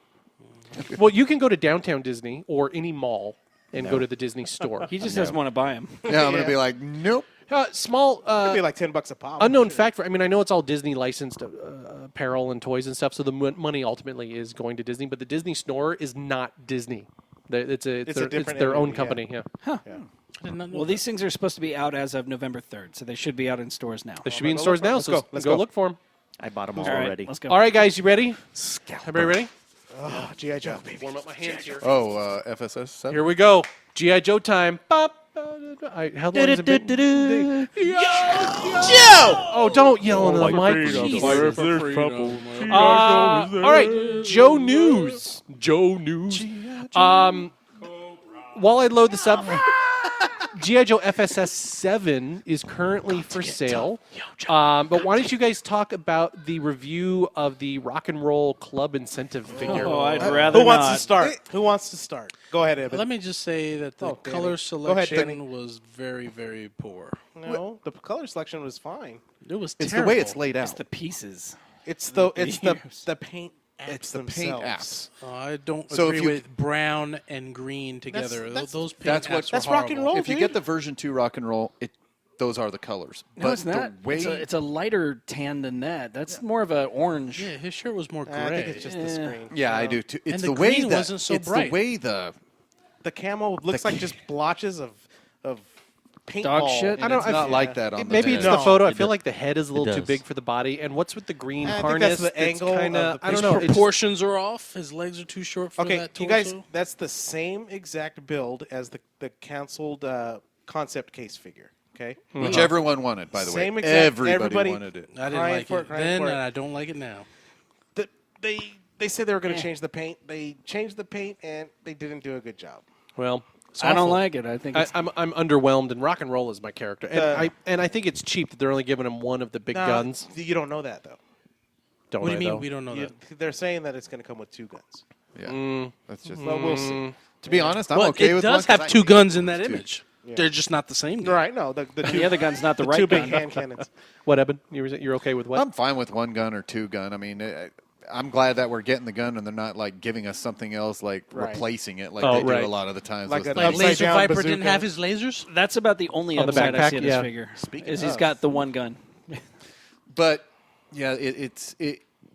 them. Well, you can go to downtown Disney or any mall and go to the Disney Store. He just doesn't want to buy them. Yeah, I'm going to be like, nope. Small. It'd be like $10 a pop. Unknown fact for I know it's all Disney licensed apparel and toys and stuff, so the money ultimately is going to Disney. But the Disney Store is not Disney. It's a different their own entity, company. Yeah. I did not know Well, that. these things are supposed to be out as of November 3rd, so they should be out in stores now. They should be in stores now. Let's So go. Let's go go. look for them. I bought them all, All right, already. let's go. All right, guys, you ready? Everybody ready? Oh, G.I. Joe. Warm up my hands here. Oh, FSS 7? Here we go. G.I. Joe time. Bop. How long has it been? Joe! Oh, don't yell into the mic. Jesus. All right, Joe News. Joe News. While I load this up, G.I. Joe FSS 7 is currently for sale. But why don't you guys talk about the review of the Rock and Roll Club incentive figure? Oh, I'd rather Who wants not. to start? Who wants to start? Go ahead, Evan. Let me just say that the Danny. color Go ahead, selection Danny. was very, very poor. No, the color selection was fine. It was It's terrible. the way it's laid out. It's the pieces. It's the Years. the paint apps the paint themselves. apps. I don't So if agree you- with brown and green together. Those paint apps that's are rock and horrible. roll. If you get the version 2 rock and roll, those are the colors. No, but it's not. The way It's a lighter tan than that. That's more of a orange. Yeah, his shirt was more gray. I think it's just the screen. yeah, I do too. It's the the way green that wasn't so it's bright. the way the camo looks like just blotches of paintball. Dog shit? I don't. It's not like that on the Maybe it's net. the photo. I it feel does. like the head is a little too does. big for the body. And what's with the green I think harness? that's the angle kinda, of the I don't His know. It's- proportions are off. His legs are too short for Okay, that you torso. guys, that's the same exact build as the canceled concept case figure. Okay, Which everyone wanted, by the way. Same exact- Everybody wanted it. I didn't crying like for it crying then, for and I don't like it now. They said they were going to change the paint. They changed the paint, and they didn't do a good job. Well, I don't like it. I think it's I'm underwhelmed, and rock and roll is my character, and I think it's cheap that they're only giving him one of the big No, guns. You don't know that though. Don't What do I, you mean though? we don't know that? They're saying that it's going to come with 2 guns. Yeah, that's just. Well, we'll see. To be honest, I'm Well, okay it with does one 'cause have I 2 need guns in that two. image. Yeah. They're just not the same gun. Right? No, the other gun's not the right 2 big gun. hand cannons. What, Eben? You're okay with what? I'm fine with 1 gun or 2 gun. I mean, I'm glad that we're getting the gun and they're not like giving us something else, like Right. replacing it, like Oh, they right. do a lot of the times. Like with a- stuff. Like Upside Laser down Viper bazooka. didn't have his lasers. that's about the only On the upside I backpack, see in yeah. this figure. Speaking Is he's of. got the one gun. But yeah, it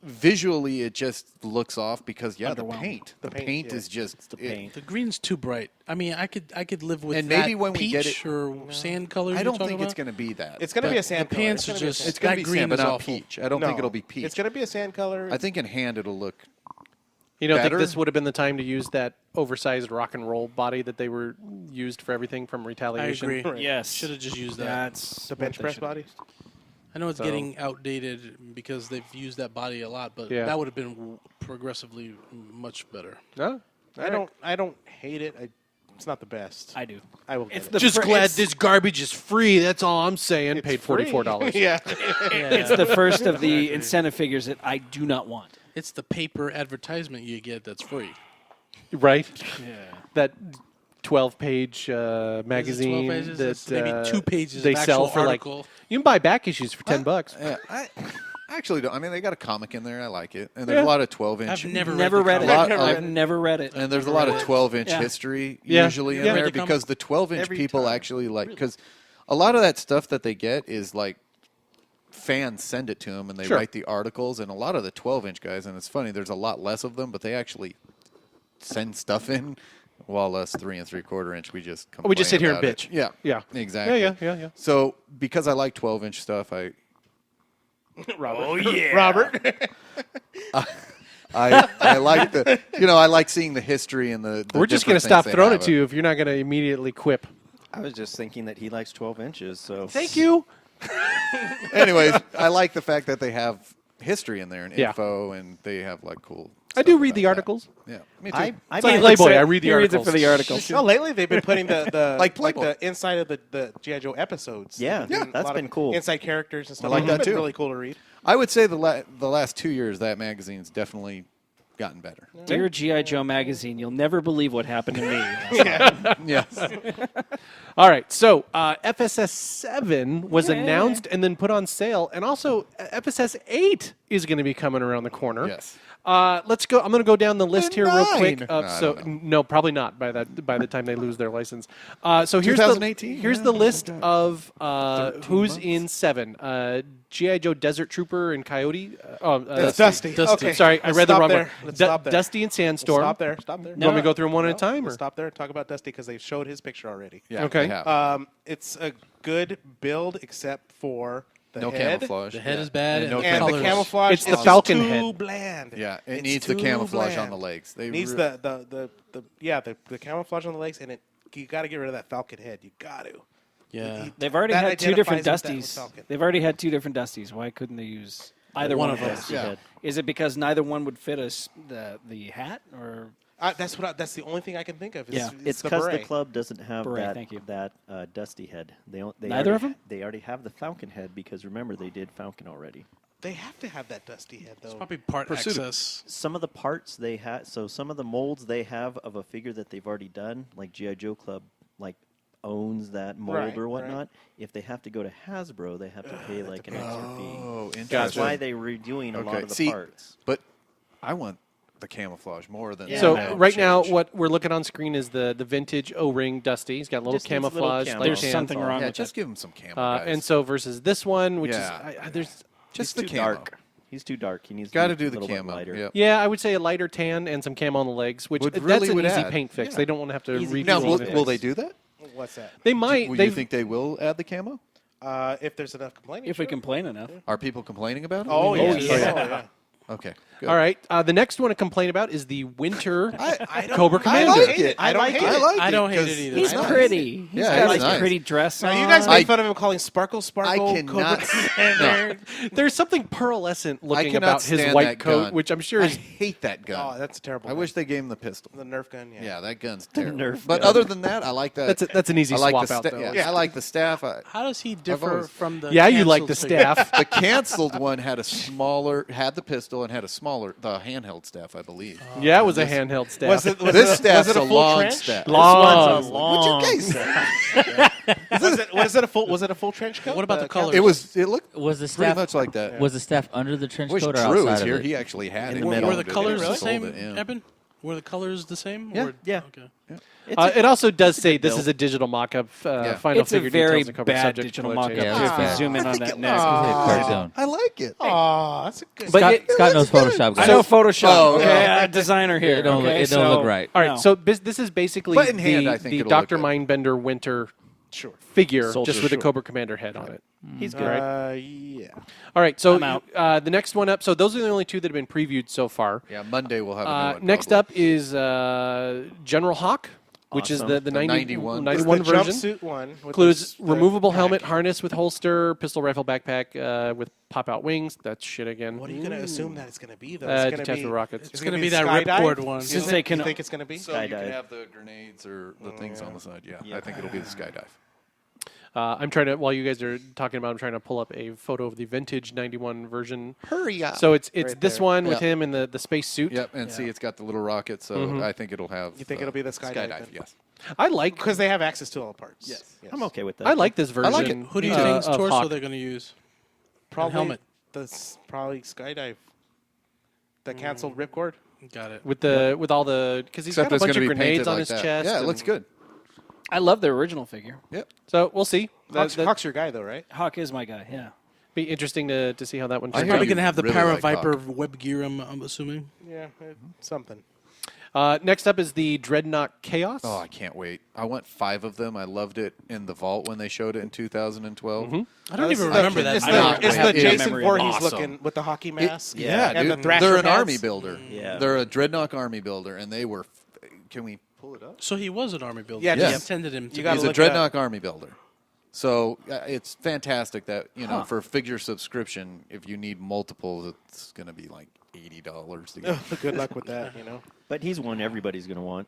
visually it just looks off because the Underwhelming. paint, the paint, paint yeah. is just the paint. The green's too bright. I mean, I could live with And that maybe when we peach get it- or sand color. I you're don't talking think it's about. going to be that. It's going to be a sand the color. pants It's are gonna be a just- sand- It's going to that be green sand, but is not awful. peach. I don't think No, it'll be peach. It's going to be a sand color. I think in hand it'll look. You don't better? think this would have been the time to use that oversized rock and roll body that they were used for everything from I Retaliation? agree. Yes. Should have just used that. That's the what bench they press should- body. I know it's So- getting outdated because they've used that body a lot, but Yeah. that would have been progressively much better. No? I don't hate it. It's not the best. I do. I will get It's it. the Just fir- glad it's- this garbage is free. That's all I'm saying. It's Paid free. $44. Yeah. It's the first of the incentive figures that I do not want. It's the paper advertisement you get that's free. Right? Yeah. That 12-page magazine pages? that That's maybe 2 pages they of sell actual for article. like. You can buy back issues for $10. Yeah, I actually don't. I mean, they got a comic in there. I like it, and there's a lot of 12-inch. I've never Read it. comic. I've never read it. And there's a lot of 12-inch Yeah. history Yeah. usually in Yeah. there Read the because the 12-inch Every people time. actually like because a lot of that stuff that they get is like fans send it to them and they Sure. write the articles, and a lot of the 12-inch guys, and it's funny, there's a lot less of them, but they actually send stuff in. While us 3 3/4-inch, we just We just sit here and complain about bitch. it. Yeah, Yeah. exactly. Yeah. So because I like 12-inch stuff, Robert. Oh, yeah. Robert. I like the I like seeing the history and the We're just going to different stop things they throwing have. it to you if you're not going to immediately quip. I was just thinking that he likes 12 inches, so. Thank you. Anyways, I like the fact that they have history in there and Yeah. info, and they have like cool. I do stuff read about the that. articles. Yeah, me too. I It's like Playboy. I read the He reads articles. it for the articles. No, lately they've been putting the Like Playboy. the inside of the G.I. Joe episodes. Yeah, They've been that's a lot been of cool. Inside characters and stuff. like It's that been too. Really cool to read. I would say the last 2 years that magazine's definitely gotten better. Dear G.I. Joe magazine, you'll never believe what happened to me. Yes. All right, so FSS 7 was announced and then put on sale, and also FSS 8 is going to be coming around the corner. Yes. Let's go. I'm going to go down the list here real quick. 9. No, I So don't no, probably not by the time they lose their license. So here's 2018? Here's the list of who's in 7. G.I. Joe Desert Trooper and Coyote. That's Dusty. Okay. Sorry, I Let's read the stop wrong there. one. Let's stop there. Dusty and Sandstorm. Stop there. Stop there. You want me to go through them one at a time? Let's Or? stop there and talk about Dusty because they showed his picture already. Yeah. Okay. They have. It's a good build except for the no head. camouflage. The head is bad, And no And the colors. camouflage It's the is Falcon too head. bland. Yeah, it It's needs the too camouflage on bland. the legs. They needs re- the camouflage on the legs, and you got to get rid of that Falcon head. You got to. Yeah. They've already That had 2 different identifies with that Dusties. Falcon. They've already had 2 different Dusties. Why couldn't they use either one of those? Yeah. Is it because neither one would fit us the hat or? That's the only thing I can think of. Is, Yeah. is It's the because the beret. club doesn't have Beret, thank you. that Dusty head. They Neither already, of 'em? They already have the Falcon head because remember they did Falcon already. They have to have that Dusty head though. It's probably part Pursuit of- access. Some of the parts they had, so some of the molds they have of a figure that they've already done, like G.I. Joe Club, like owns that mold Right, or right. whatnot. If they have to go to Hasbro, they have to pay like an extra fee. Oh, That's interesting. why they're redoing a lot Okay. of the See, parts. but I want the camouflage more than. So right now, change. what we're looking on screen is the vintage O-ring Dusty. He's got a little Just needs a little camouflage. camo. light There's tan. something wrong with just that. give him some camo. Guys. And so versus this one, which Yeah. is there's just He's the too camo. dark. He's too dark. He needs Got to to do be the a little bit camo. lighter. Yep. yeah, I would say a lighter tan and some camo on the legs, which Would that's really an would easy add. paint fix. Yeah. They don't want to have to Easy. redo Now, anything. will they do that? What's that? They might. Do you They've- think they will add the camo? If there's enough complaining. If we sure. complain enough. Are people complaining about it? Oh, yeah. yeah. Okay. Good. All right. The next one to complain about is the winter I don't, Cobra I Commander. like it. I don't hate it. I don't hate it either. He's nice. pretty. He's Yeah, got he's like nice. a pretty dress on. Now, you guys I- made fun of him calling Sparkle I cannot. Commander. There's something pearlescent I looking cannot about his stand white that coat, gun. which I'm sure I is. hate that gun. Oh, that's a terrible. I wish they gave him the pistol. the Nerf gun. Yeah. Yeah, that gun's terrible. Nerf But gun. other than that, I like that. That's an easy I like swap the out, though. Yeah, I like the staff. How does he differ always- from the? Yeah, you like the canceled figure? staff. The canceled one had the pistol and had a smaller, the handheld staff, I believe. Yeah, it was a handheld staff. Was it, was This it, staff's was it a a full long trench? staff. Long. What'd you guys say? Was it a full trench coat? What about the colors? It looked Was the pretty staff much like that. Was the staff under the trench Wish coat or Drew outside was of here. it? He actually had it. the Were, middle. were the colors the Sold same, it, yeah. Eben? Were the colors the same? Yeah. Or, Yeah. Okay. It also does say this build. is a digital mock-up. Yeah. Final It's a figure very details and cover bad subject digital color mock-up. change. Yeah, it's If you bad. zoom in on that neck. Cartoon. I like it. Oh, that's a good. But Scott, it- Scott knows Photoshop. I Guys. know Photoshop. Oh, okay, designer here. It don't look- okay, it don't so- look right. All right, No. so this is basically But in hand, I think the it'll Dr. look good. Mindbender Winter Sure. figure, Soldier, just with sure. a Cobra Commander head on it. He's good. Yeah. All right, so I'm out. the next one up. So those are the only two that have been previewed so far. Yeah, Monday we'll have a new one. Next probably. up is General Hawk, which is Awesome. the 91 91. It's the version. jumpsuit one. with Includes the removable pack. helmet, harness with holster, pistol rifle backpack with pop-out wings. That's shit again. What are you going to assume that it's going to be, though? It's gonna detached be with rockets. It's going to be that skydive? ripcord one. Since they can, You think it's going to be? So you can Skydive. have the grenades or the things on the side. Yeah, I think it'll be the skydive. I'm trying to, while you guys are talking about, I'm trying to pull up a photo of the vintage 91 version. Hurry up. So it's Right this there. one with Yeah. him in the space suit. Yep, and see, it's got the little rocket, so I think it'll have. You think it'll be the skydive then? Yes. I like Because they have access to all the parts. Yes. I'm okay with that. I like this version. like it. Who do you uh, think's of torso Hawk. they're going to use? Probably helmet. Probably skydive. The canceled ripcord. Got it. with all the because he's Except got a it's bunch going of to be grenades painted on like his that. chest. Yeah, it and- looks good. I love the original figure. Yep. So we'll see. Hawk's your guy, though, right? Hawk is my guy. Yeah. Be interesting to see how that one I turns hear out. Probably you going to have the really Para like Viper Hawk. web gear, I'm assuming. Yeah, something. Next up is the Dreadnought Chaos. Oh, I can't wait. I want 5 of them. I loved it in the vault when they showed it in 2012. I don't even remember that. It's I don't- the, it's I have the no Jason memory of Voorhees it. looking with the hockey mask. Yeah, and dude. the Thrasher They're an pads. army builder. Yeah. They're a Dreadnought army builder, and they were. Can we pull it up? So he was an army builder. Yeah, They yes. intended him to You be. gotta He's a look it up. Dreadnought army builder. So it's fantastic that for figure subscription, if you need multiples, it's going to be like $80 to get. Good luck with that, But he's one everybody's going to want.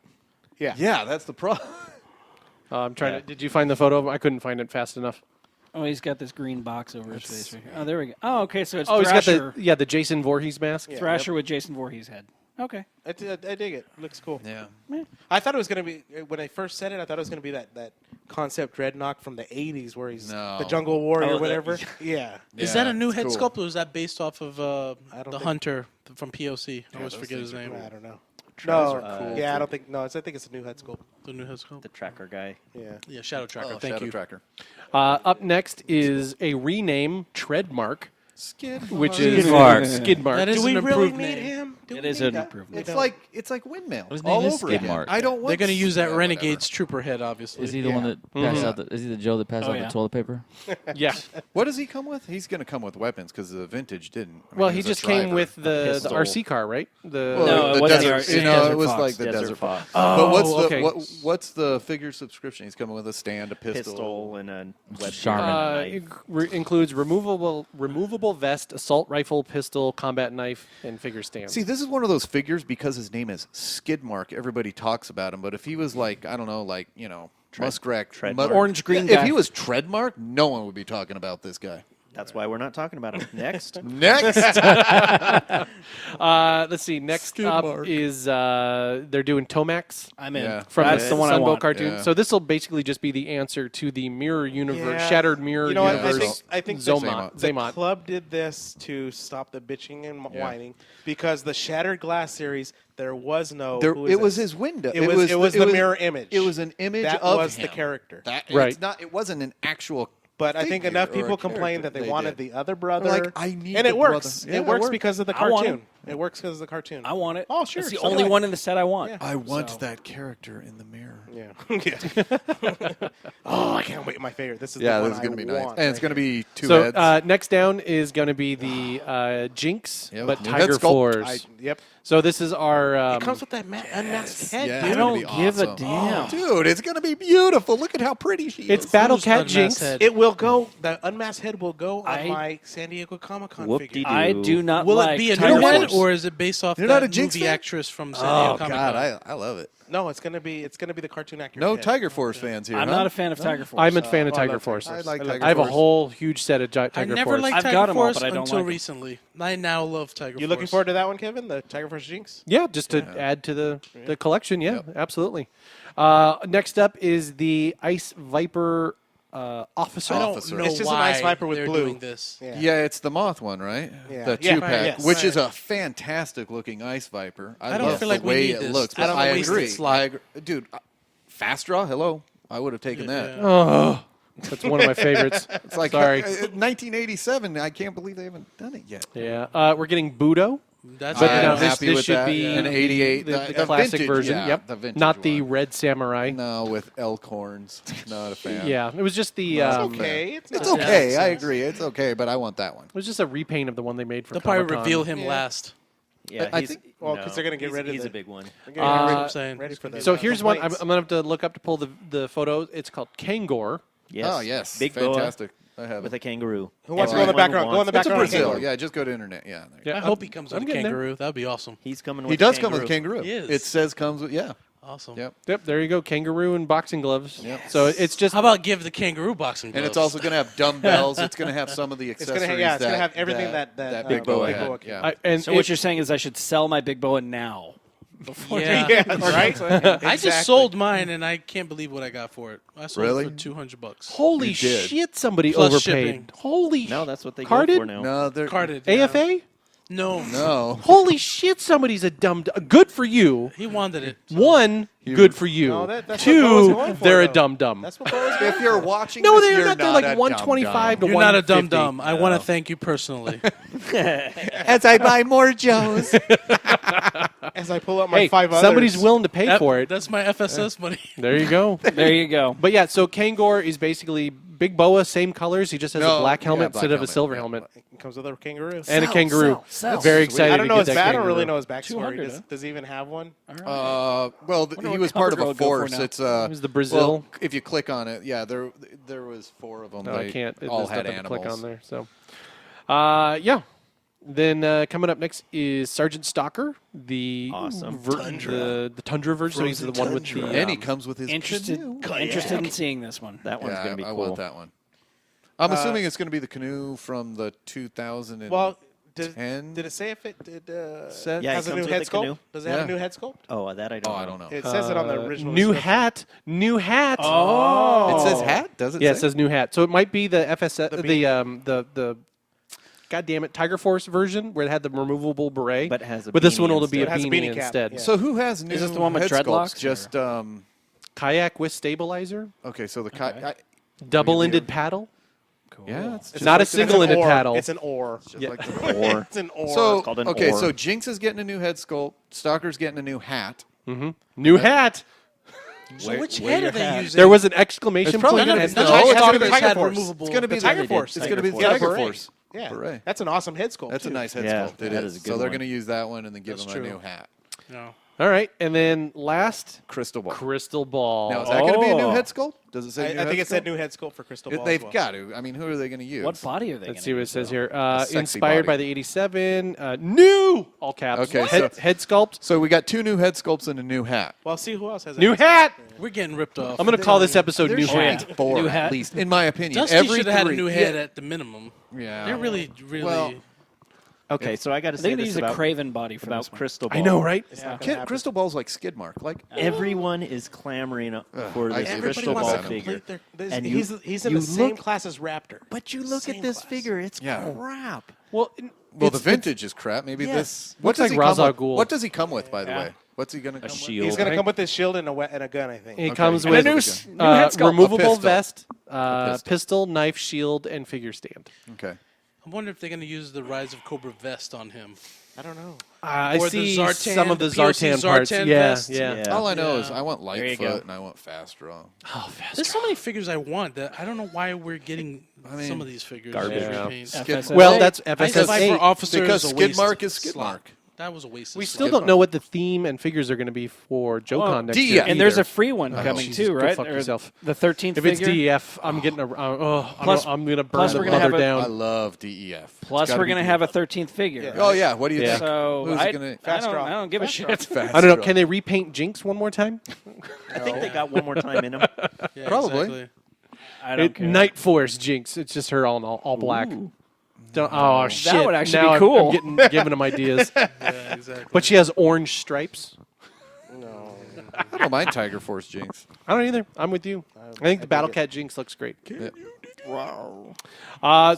Yeah. Yeah, that's the problem. I'm trying to. Did you find the photo? I couldn't find it fast enough. Oh, he's got this green box over his face right here. Oh, there we go. Oh, okay. So it's Oh, he's Thrasher. got the Jason Voorhees mask. Thrasher with Jason Voorhees head. Okay. I dig it. Looks cool. Yeah. I thought it was going to be, when I first said it, I thought it was going to be that concept Dreadnought from the 80s where he's No. the Jungle Warrior Oh, or whatever. Yeah. Is that a new it's head cool. sculpt, or is that based off of the think- Hunter from POC? I always those forget his things are name. I don't know. Trows No, are cool. yeah, I don't think. No, I think it's a new head sculpt. The new head sculpt. The tracker guy. Yeah. Yeah, Shadow Tracker. Oh, Thank Shadow you. Tracker. Up next is a rename Treadmark, Skid. which is Skidmark. Skidmark. That is Do we an really improved need name. him? Do It we is need an that? improvement. It's like windmill His all name is over again. Skidmark. I don't want. They're going to use that yeah, Renegade's trooper head, obviously. Is he the one that passed out? Is he the Joe that passed Oh, out yeah. the toilet paper? Yeah. What does he come with? He's going to come with weapons because the vintage didn't. I mean, Well, it he was a just came driver. with the pistol. RC car, right? The Well, No, it the wasn't the desert, RC, you know, Desert it was Fox. like the Desert desert Fox. but what's Oh, okay. what's the figure subscription? He's coming with a stand, a Pistol and a web Charmin. it includes removable vest, assault rifle, pistol, combat knife, and figure stand. See, this is one of those figures because his name is Skidmark. Everybody talks about him, but if he was like, I don't know, Muskrat, Treadmark. Orange green If guy. he was Treadmark, no one would be talking about this guy. That's why we're not talking about him. Next. Next. Let's see. Next Skid up mark. is they're doing Tomax. I'm in. Yeah. From That's the the one I Sunbow want. cartoon. Yeah. So this will basically just be the answer to the mirror universe, Yeah. shattered mirror You know what? universe. I think Zomot. the Zaymot. club did this to stop the bitching and whining because the Shattered Glass series, there was no. who is It was this? his window. It was the mirror image. It was an image that of was him. the character. Right. It wasn't an actual. But I think figure enough or people a complained character that they wanted did. the other brother. Like, I need and the it works. brother. Yeah, it works it worked. because of the I want cartoon. It works because of the cartoon. I want it. Oh, sure. It's the so do only I. one in the set I want. Yeah. I want So- that character in the mirror. Yeah. Oh, I can't wait. My favorite. This is Yeah, the one this is going to be I nice. want And it's right going to be two So heads. next down is going to be the Jinx, Yep. but New head Tiger sculpt. Force. Yep. So this is our. It comes with that unmasked head. Yeah, dude. it's I gonna don't be give a awesome. damn. Dude, it's going to be beautiful. Look at how pretty she It's is. Battle Who's Cat unmasked Jinx. head? It will go. The unmasked head will go on I- my San Diego Comic-Con Whoop-de-doo. figure. I do not Will like it be a Tiger new head, Force. or is it based off You're that not a Jinx movie fan? actress from San Oh, Diego Comic Con? God, I love it. No, it's gonna be the cartoon actor. No head. Tiger Force fans here, I'm huh? not a fan of Tiger Force. I'm a fan of I Tiger love Force. I like Tiger I have a Force. whole huge set of Tiger I never Force. liked I've Tiger got 'em all, Force but I don't until like 'em. recently. I now love Tiger Force. You looking forward to that one, Kevin? The Tiger Force Jinx? Yeah, just to add to the collection. Yeah, Yep. absolutely. Next up is the Ice Viper Officer. I don't Officer. know It's just an why Ice Viper with they're blue. doing this. Yeah, it's the Moth one, right? Yeah. The Yeah, 2-pack, yes. which is Right. a fantastic looking Ice Viper. I don't love feel the like we way need it this. looks, I but don't I waste agree. this slot. Dude, Fast Draw, hello. I would have taken that. Yeah. Oh, that's one of my favorites. It's like Sorry. 1987. I can't believe they haven't done it yet. Yeah, we're getting Budo. That's But I'm now this happy with should that. be An 88, the the classic vintage, version. yeah, Yep, the vintage not the one. Red Samurai. No, with elk horns. Not a fan. Yeah, it was just the. Not a Um, fan. Okay, It's not okay. bad. I agree. It's okay, but I want that one. It was just a repaint of the one they made for They'll probably Comic-Con. reveal him Yeah. last. Yeah, I he's, think- Well, 'cause they're gonna get he's- rid of He's the- a big one. They're getting ready- I'm saying. ready for this. So here's one. I'm complaints. going to have to look up to pull the photo. It's called Kangor. Yes. Oh, yes. Big Fantastic. I have with it. a kangaroo. Who wants to go in the Everyone background? Go in the wants- It's a background. Brazil. Kangaroo. Yeah, just go to internet. Yeah. There you I Yeah, hope he comes with I'm a getting there. kangaroo. That would be awesome. He's coming go. with He does a come with kangaroo. kangaroo. He is. It says comes with, yeah. Awesome. Yep. Yep, there you go. Kangaroo and boxing gloves. Yep. So it's just. How about give the kangaroo boxing gloves? And it's also going to have dumbbells. It's going to have some of the It's accessories. gonna it's gonna have that everything that Big Boa Big had. Boa Yeah. and So what you're saying is I should sell my Big Boa now. Yeah, Yeah, right. I just sold mine, and I can't believe what I got for it. I sold Really? it for $200. Holy You did. shit! Somebody Plus overpaid. shipping. Holy. No, that's what they Carded? go for now. No, they're Carded. yeah. AFA. No. no. Holy shit! Somebody's a dumb. Good for you. He wanted it. One, good for you. No, that's what Boa's Two, going for, they're a though. dumb dumb. That's what Boa's going If you're watching, No, this, they're you're not. They're like a 125 to You're not a 150. dum-dum. I want to thank you personally. As I buy more Joes. As I pull up my Hey, five others. somebody's willing to pay for it. That's my FSS money. There you go. There you go. But yeah, so Kangor is basically Big Boa, same colors. He just has No, a black helmet yeah, black instead of a helmet, silver yeah. helmet. It comes with a kangaroo. And a kangaroo. sell. Very excited I don't know to his get that back. I don't kangaroo. really know his backstory. 200, Does he even have one? Well, Wonder he what was part of cover a I'll go for force. now. It's It was the Brazil. Well, if you click on it, yeah, there was 4 of them. No, they I can't. all There's had nothing to animals. click on there. So, yeah. Then coming up next is Sergeant Stalker, the Awesome. the Tundra version. So he's the one with the. And he comes with his Interested in seeing this one. That one's yeah, going to be I cool. want that one. I'm assuming it's going to be the canoe from the 2010 Well, did it say if it did set? Yeah, has it a new comes with head the sculpt? canoe. Does it have a Yeah. new head sculpt? Oh, that I don't know. I don't know. It says it on the original. New description. hat. New hat. Oh. It says hat, does it? Yeah, it say? says new hat. So it might be the FSS, The the God damn it, Tiger Force version where it had the removable beret. But it has a but this beanie one will instead. be a It has a beanie, beanie cap, instead. yeah. So who has new this the one with head dreadlocks, sculpts? Just Kayak with stabilizer, okay. So the double-ended paddle. yeah, it's just Not a It's an single-ended oar. paddle. It's an oar. just like the Or It's an oar. So It's called an okay, oar. so Jinx is getting a new head sculpt. Stalker's getting a new hat. New hat. So which wear head your are they hat. using? there was an exclamation It's probably point. gonna and be- None No, of it's the gonna be Stalkers Tiger had Force. removable. It's going to be The Tiger Force. It's going to be the Yeah, Tiger beret. Force. Yeah, Beret. that's an awesome head sculpt. That's a too. nice head Yeah, sculpt. It that is. is a good So they're one. going to use that one and then give That's him a true. new hat. No. All right, and then last Crystal Ball. Crystal Ball. Now, is that going to be a new head sculpt? Does it say I new head think it sculpt? said new head sculpt for Crystal Ball. They've as well. got to. I mean, who are they going to use? What body are they? Let's see what it says here. sexy Inspired by body. the 87. New, all caps. Okay, head sculpt. So we got 2 new head sculpts and a new hat. Well, see who else has a New hat. We're getting ripped off. I'm going to call this episode There New should Hat. be 4 New at hat. least, in my opinion. Dusty Every should have had a 3 new head at the minimum. Yeah. They're really. Well, Okay, so I got to They're say going to this use a about, Craven body for about this one. Crystal Ball. I know, right? Crystal Ball's like skid mark. Like Everyone is clamoring for this Everybody Crystal wants Ball to figure. complete their. And he's in you the same look- class as Raptor. But you look Same at this class. figure; it's Yeah. crap. Well, the vintage is crap. Maybe Yes. this. Looks does like he come Ra's al with? Ghul. What does he come with, by the way? What's he going to come with? shield. He's going to come with his shield and a gun, I think. It comes And with a new head sculpt. removable A pistol. vest, pistol. pistol, knife, shield, and figure stand. Okay. I wonder if they're going to use the Rise of Cobra vest on him. I don't know. I Or the see Zartan, some of the the POC Zartan parts. Zartan Yeah, vest. yeah. All I know Yeah. is I want There you go. Lightfoot and I want Fast Draw. Oh, fast. There's so many figures I want that I don't know why we're getting mean, some of these figures. garbage. Yeah. Repaint. FSS. Well, that's Ice FSS Viper 8. Officer Because is a skid waste mark is skid slot. mark. That was a waste. We of still slot. don't know what the theme and figures are going to be for JoeCon next year. DEF. And there's either. a free one Oh, coming Jesus, too, go right? fuck Or yourself. The 13th If it's figure. DEF, I'm getting a. Plus- I'm going to burn plus the we're gonna mother have a- I down. love DEF. Plus, we're going to have a 13th figure. Oh yeah, what do you think? So Who's I, gonna I don't give a shit. Fast I don't know. Draw. Can they repaint Jinx one more time? I think they got one more time in them. Yeah, Probably. exactly. I don't care. Night Force Jinx. It's just her all black. Oh shit! That would actually Now be cool. I'm giving them ideas. Yeah, exactly. But she has orange stripes. I don't mind Tiger Force Jinx. I don't either. I'm with you. I think the Battle Cat Jinx looks great. Wow.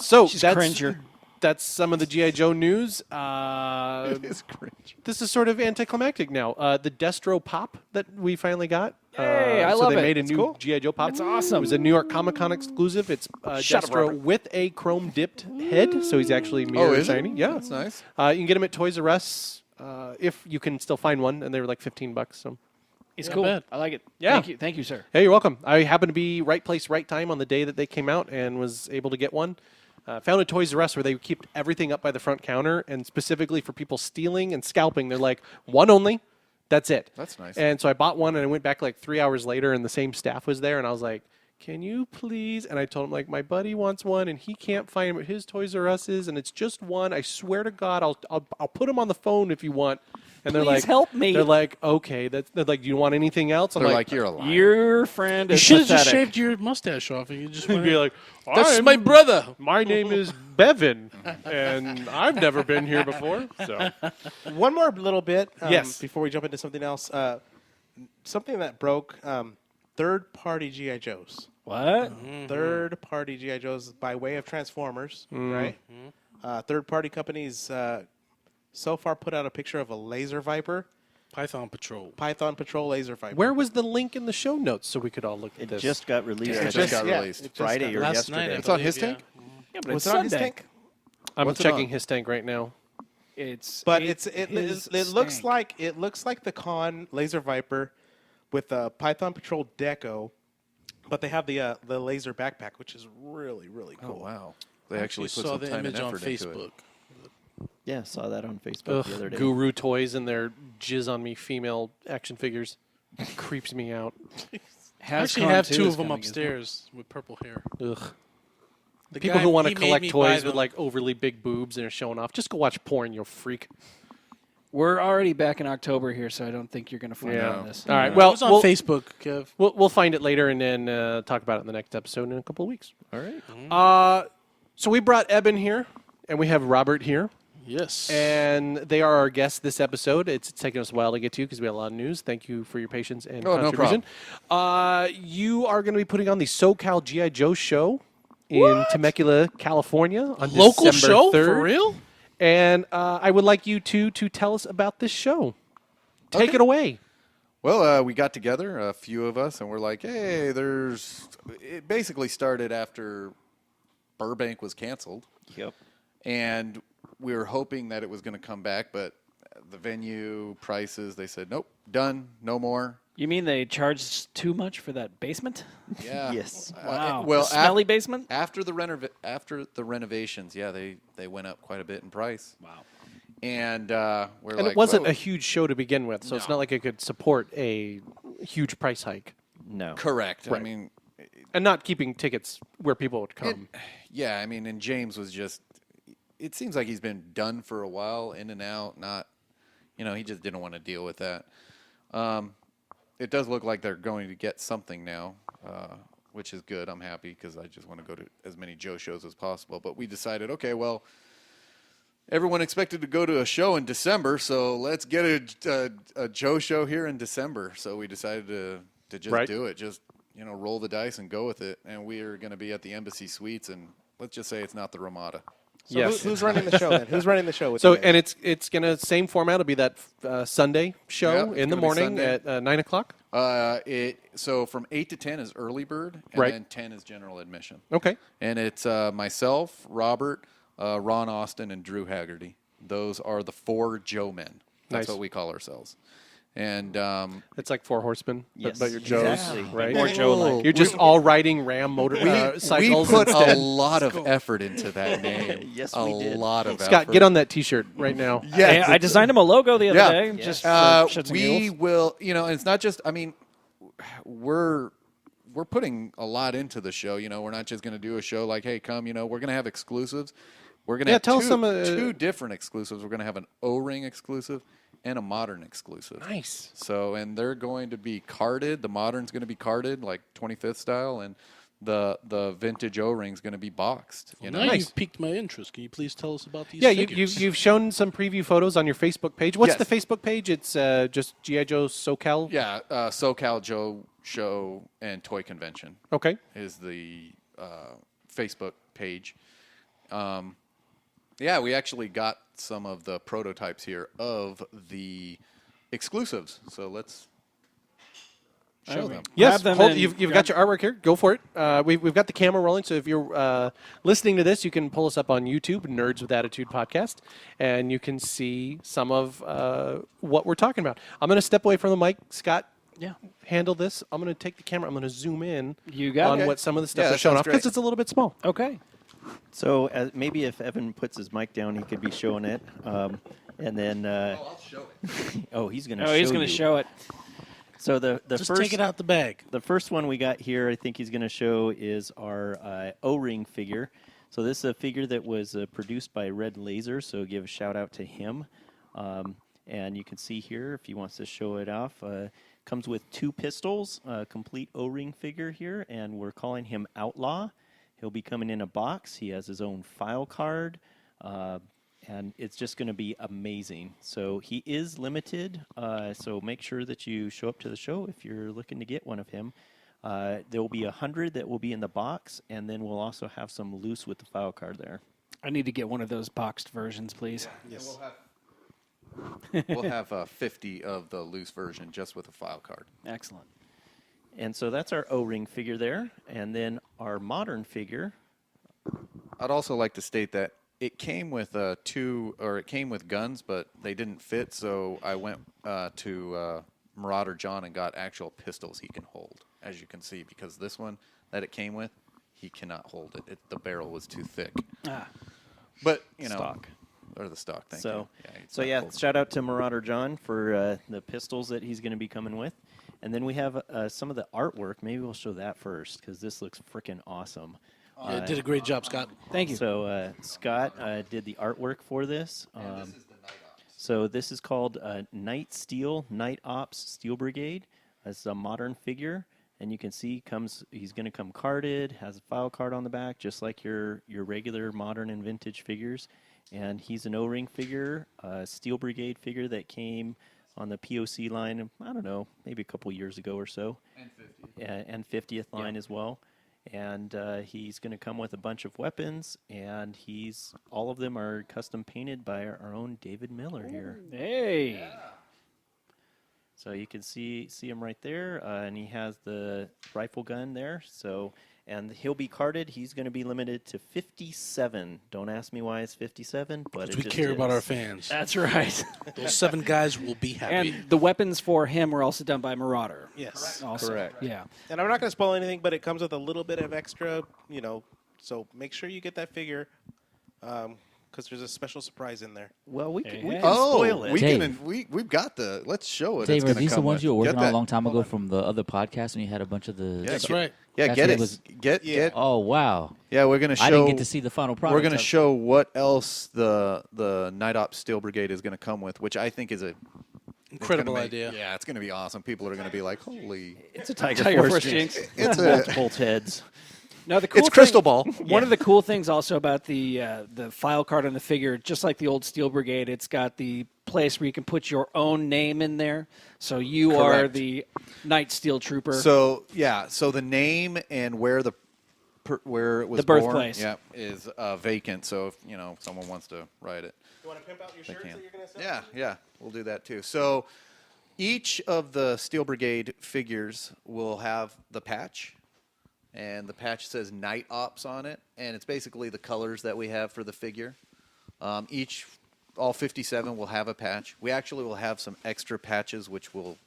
So She's that's cringer. that's some of the G.I. Joe news. It is cringe. This is sort of anticlimactic now. The Destro Pop that we finally got. Hey, I so love they it. made a It's new cool. G.I. Joe Pop. That's awesome. It was a New York Comic Con exclusive. It's Shut up, Destro Robert. with a chrome dipped head, so he's actually mirror is it? shiny. Yeah, That's nice. You can get him at Toys R Us if you can still find one, and they were like $15. So. It's Not cool. bad. I like it. Yeah. Thank you, sir. Hey, you're welcome. I happened to be right place, right time on the day that they came out and was able to get one. Found a Toys R Us where they keep everything up by the front counter, and specifically for people stealing and scalping, they're like, one only, that's it. That's nice. And so I bought one, and I went back like 3 hours later, and the same staff was there, and I was like, can you please? And I told him, like, my buddy wants one, and he can't find him at his Toys R Us's, and it's just one. I swear to God, I'll put him on the phone if you want. And they're Please like, help me. They're like, okay. They're like, do you want anything else? I'm They're like, you're a liar. Your friend You is should have just pathetic. shaved your mustache off and you just You'd went be like, that's "I'm- my brother. My name is Bevan, and I've never been here before. So One more little bit Yes. before we jump into something else. Something that broke third-party G.I. Joes. What? Third-party G.I. Joes by way of Transformers, right? Third-party companies so far put out a picture of a Laser Viper, Python Patrol. Python Patrol Laser Viper. where was the link in the show notes so we could all look at It this? just got released. Yeah, it just got released. Friday or Last yesterday. night, I It's on believe, his yeah. tank? Yeah, but Was it's it on his Sunday. tank? I'm What's it checking on? his tank right now. But It looks like the Con Laser Viper with a Python Patrol Deco, but they have the laser backpack, which is really cool. Oh wow. They I actually put saw some the time and image on effort into Facebook. it. Yeah, saw that on Facebook the other day. Guru Toys and their jizz on me female action figures creeps me out. I actually have two of them upstairs with purple hair. Ugh. The People guy- who want to he made collect me buy toys with them. like overly big boobs and are showing off, just go watch porn, you freak. We're already back in October here, so I don't think you're going to find out on this. All right. It Well, was on Facebook, Kev. We'll find it later and then talk about it in the next episode in a couple of weeks. All right. So we brought Eben here, and we have Robert here. Yes. And they are our guests this episode. It's taken us a while to get to because we had a lot of news. Thank you for your patience and Oh, no contribution. You are going to be putting on the SoCal G.I. Joe show in Temecula, California on Local December show? 3rd. For real? And I would like you two to tell us about this show. Take Okay. it away. Well, we got together, a few of us, and we're like, hey, it basically started after Burbank was canceled. Yep. And we were hoping that it was going to come back, but the venue prices, they said, nope, done, no more. You mean they charged too much for that basement? Yeah. Yes. Wow. Well, The smelly basement? After the renovations, yeah, they went up quite a bit in price. Wow. And it wasn't a huge show to begin with, so it's not like it could support a huge price hike. No. Correct. Right. I mean, and not keeping tickets where people would come. Yeah, I mean, and James was just. It seems like he's been done for a while, in and out. Not, he just didn't want to deal with that. It does look like they're going to get something now, which is good. I'm happy because I just want to go to as many Joe shows as possible. But we decided, okay, well. Everyone expected to go to a show in December, so let's get a Joe show here in December. So we decided to just do it, just roll the dice and go with it. And we are going to be at the Embassy Suites, and let's just say it's not the Ramada. So who's running the show then? Who's running the show? With So you guys? and it's gonna same format. It'll be that Sunday show in the morning at 9 o'clock. So from 8 to 10 is early bird, and then 10 is general admission. Okay. And it's myself, Robert, Ron Austin, and Drew Haggerty. Those are the 4 Joe men. That's what we call ourselves. And it's like 4 horsemen, Yes, but you're Joes, exactly. right? More Joe-like. You're just all riding Ram cycles. We put instead. a lot of effort into that name. Yes, a we did. lot of Scott, effort. get on that T-shirt right now. Yeah, I designed him a logo the other day. Yeah. Just for shits and we giggles. will, and it's not just. I mean, we're putting a lot into the show. We're not just going to do a show like, hey, come. We're going to have exclusives. We're going to have tell us some, two different exclusives. We're going to have an O-ring exclusive and a modern exclusive. Nice. So, and they're going to be carded. The modern's going to be carded, like 25th style, and the vintage O-ring's going to be boxed. Now you've piqued my interest. Can you please tell us about these Yeah, figures? you've shown some preview photos on your Facebook page. What's Yes. the Facebook page? It's just G.I. Joe SoCal? Yeah, SoCal Joe Show and Toy Convention. Okay. Is the Facebook page. Yeah, we actually got some of the prototypes here of the exclusives. So let's show them. Yes, Grab them you've and got your artwork here. Go for it. We've got the camera rolling, so if you're listening to this, you can pull us up on YouTube, Nerds with Attitude Podcast, and you can see some of what we're talking about. I'm going to step away from the mic. Scott, handle this. I'm going to take the camera. I'm going to zoom in on what some of the stuff is showing off because it's a little bit small. Okay. So maybe if Evan puts his mic down, he could be showing it. And then. I'll show it. Oh, he's going to. Oh, he's going to show it. So the Just first, take it out the bag. The first one we got here, I think he's going to show is our O-ring figure. So this is a figure that was produced by Red Laser. So give a shout out to him. And you can see here if he wants to show it off. Comes with 2 pistols, a complete O-ring figure here, and we're calling him Outlaw. He'll be coming in a box. He has his own file card, and it's just going to be amazing. So he is limited, so make sure that you show up to the show if you're looking to get one of him. There will be 100 that will be in the box, and then we'll also have some loose with the file card there. I need to get one of those boxed versions, please. Yes. We'll have 50 of the loose version just with a file card. Excellent. And so that's our O-ring figure there. And then our modern figure. I'd also like to state that it came with it came with guns, but they didn't fit. So I went to Marauder John and got actual pistols he can hold, as you can see, because this one that it came with, he cannot hold it. The barrel was too thick. But Stock. Or the stock. Thank So, you. shout out to Marauder John for the pistols that he's going to be coming with. And then we have some of the artwork. Maybe we'll show that first because this looks freaking awesome. Yeah, did a great job, Scott. Thank you. So Scott did the artwork for this. This is the Night Ops. So this is called Night Steel, Night Ops Steel Brigade. It's a modern figure. And you can see he's going to come carded, has a file card on the back, just like your regular modern and vintage figures. And he's an O-ring figure, a Steel Brigade figure that came on the POC line, I don't know, maybe a couple years ago or so. And 50th. And 50th line as well. And he's going to come with a bunch of weapons, and all of them are custom painted by our own David Miller here. Hey. Yeah. So you can see him right there, and he has the rifle gun there. And he'll be carded. He's going to be limited to 57. Don't ask me why it's 57, but it we just care about is. our fans. That's right. Those 7 guys will be happy. And the weapons for him were also done by Marauder. Yes. Also. Correct. Yeah. And I'm not going to spoil anything, but it comes with a little bit of extra, so make sure you get that figure. because there's a special surprise in there. Well, we can Oh, spoil it. we've got let's show it. Dave, It's are gonna these the come ones with. you were Get working on a that. long time ago from the other podcast when you had a bunch of the... That's right. Yeah, That's get what it. was- Get. Oh, wow. Yeah, we're gonna show. I didn't get to see the final product. We're gonna show what else the Night Ops Steel Brigade is gonna come with, which I think is a Incredible it's gonna idea. Yeah, it's gonna be awesome. People are gonna be like, "Holy!" It's a Tiger Force Jinx. It's multiple heads. No, the cool It's Crystal thing- Ball. One of the cool things also about the file card on the figure, just like the old Steel Brigade, it's got the place where you can put your own name in there. So you are Correct. the Night Steel Trooper. So so the name and where where it was The birthplace. born, is vacant. So if someone wants to write it, You want to pimp out your they shirts can. that you're going to sell? Yeah, we'll do that too. So each of the Steel Brigade figures will have the patch, and the patch says Night Ops on it, and it's basically the colors that we have for the figure. All 57 will have a patch. We actually will have some extra patches, which will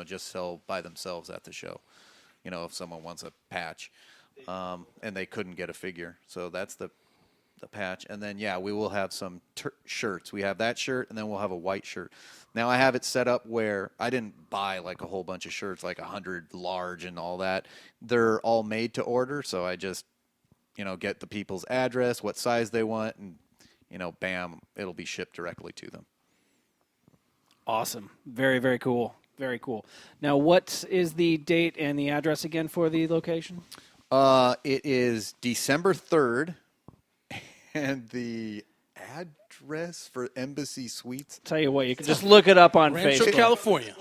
just sell by themselves at the show. If someone wants a patch, and they couldn't get a figure, so that's the patch. And then we will have some shirts. We have that shirt, and then we'll have a white shirt. Now I have it set up where I didn't buy like a whole bunch of shirts, like 100 large and all that. They're all made to order, so I just get the people's address, what size they want, and bam, it'll be shipped directly to them. Awesome. Very, very cool. Very cool. Now, what is the date and the address again for the location? It is December 3rd, and the address for Embassy Suites. Tell you what, you can just look it up on Rancho, Facebook. California.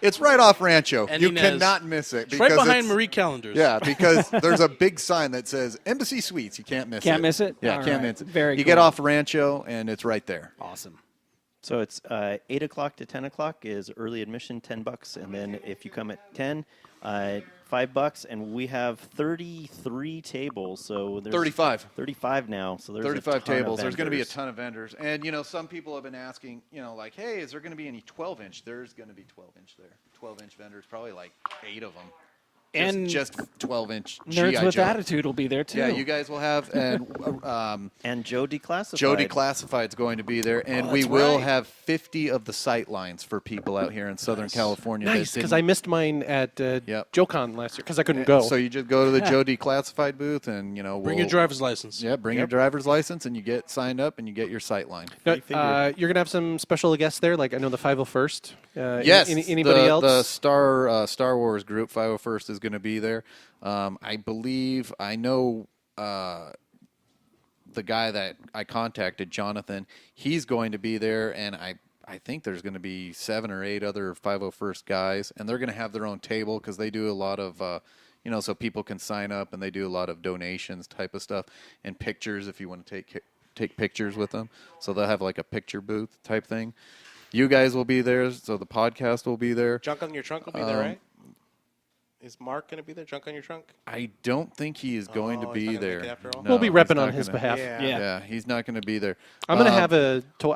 It's right off Rancho. And You Inez. cannot miss it. It's right because behind Marie Callender's. Yeah, because there's a big sign that says Embassy Suites. You can't miss it. Can't miss it? Yeah, All can't right. miss it. Very You cool. get off Rancho, and it's right there. Awesome. So it's 8 o'clock to 10 o'clock is early admission, $10, and then if you come at 10, $5, and we have 33 tables. So there's 35 now. So there's 35 a ton tables. Of There's going to be a vendors. ton of vendors. And, some people have been asking, like, hey, is there going to be any 12-inch? There's going to be 12-inch there. 12-inch vendors, probably like 8 of them. And just 12-inch Nerds G.I. with Joe. Attitude will be there, too. Yeah, you guys will have. And Joe Declassified. Joe Declassified is going to be there. And we will have 50 of the sight lines for people out here in Southern California. Nice, because I missed mine at JoeCon last year because I couldn't go. So you just go to the Joe Declassified booth and, Bring your driver's license. Yeah, bring your driver's license and you get signed up and you get your sight line. Now, you're going to have some special guests there, like I know the 501st. Yes. Anybody else? The Star Wars group, 501st, is going to be there. I know the guy that I contacted, Jonathan, he's going to be there, and I think there's going to be 7 or 8 other 501st guys, and they're going to have their own table because they do a lot of, so people can sign up, and they do a lot of donations type of stuff and pictures if you want to take pictures with them. So they'll have like a picture booth type thing. You guys will be there, so the podcast will be there. Junk on Your Trunk will be there, right? Is Mark going to be there? Junk on Your Trunk? I don't think he is going to be there. We'll be he's repping not on his gonna- behalf. Yeah, he's not going to be there. I'm going to have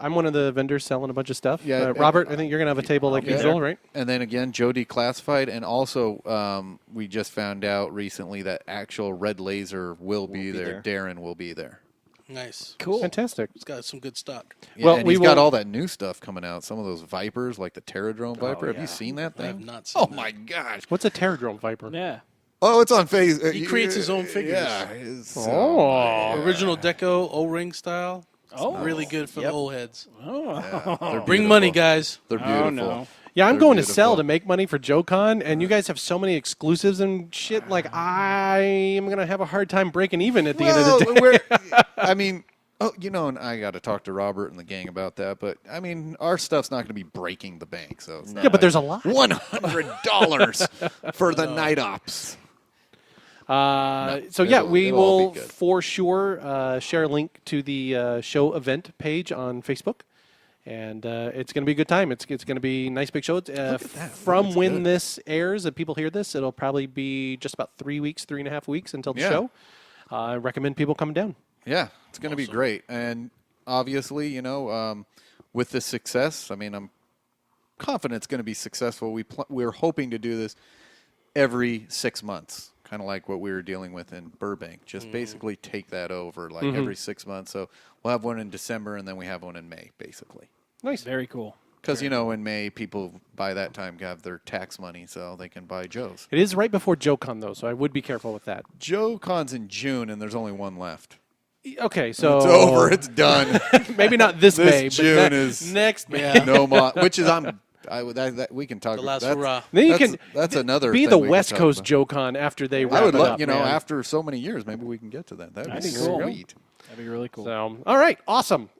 I'm one of the vendors selling a bunch of stuff. Yeah, Robert, I think you're going to have a table like usual, right? And then again, Joe Declassified, and also we just found out recently that actual Red Laser will be there. Darren will be there. Nice. Cool. Fantastic. It's got some good stock. Yeah, and he's got all that new stuff coming out. Some of those Vipers, like the Terradrome Viper. Have you seen that thing? I have not seen Oh, that. my gosh. What's a Terradrome Viper? Yeah. Oh, it's on Facebook. He creates his own figures. Yeah. Original deco, O-ring style. It's really good for the old heads. They're Bring money, guys. They're beautiful. no. Yeah, I'm They're going to beautiful. sell to make money for JoeCon, and you guys have so many exclusives and shit. Like, I am going to have a hard time breaking even at the end of the day. I mean, and I got to talk to Robert and the gang about that. But I mean, our stuff's not going to be breaking the bank. So it's not Yeah, but there's a lot. $100 for the Night Ops. So yeah, we it'll all will be good. for sure share a link to the show event page on Facebook, and it's going to be a good time. It's going to be a nice big show. From when this airs, and people hear this, it'll probably be just about 3.5 weeks until the show. I recommend people come down. Yeah, it's going to be great. And obviously, with the success, I mean, I'm confident it's going to be successful. We're hoping to do this every 6 months kind of like what we were dealing with in Burbank. Just basically take that over like every 6 months. So we'll have one in December, and then we have one in May, basically. Nice. Very cool. Because, in May, people by that time have their tax money, so they can buy Joe's. It is right before JoeCon, though, so I would be careful with that. JoeCon's in June, and there's only one left. Okay, so... It's over. It's done. Maybe not this May, June but is next May. No more. Which is, we can talk The about last hurrah. Then you can that's another be thing the we can West talk Coast about. JoeCon after they I wrap would it love, up. Man. after so many years, maybe we can get to that. That would be sweet. That'd be really cool. So, all right, awesome.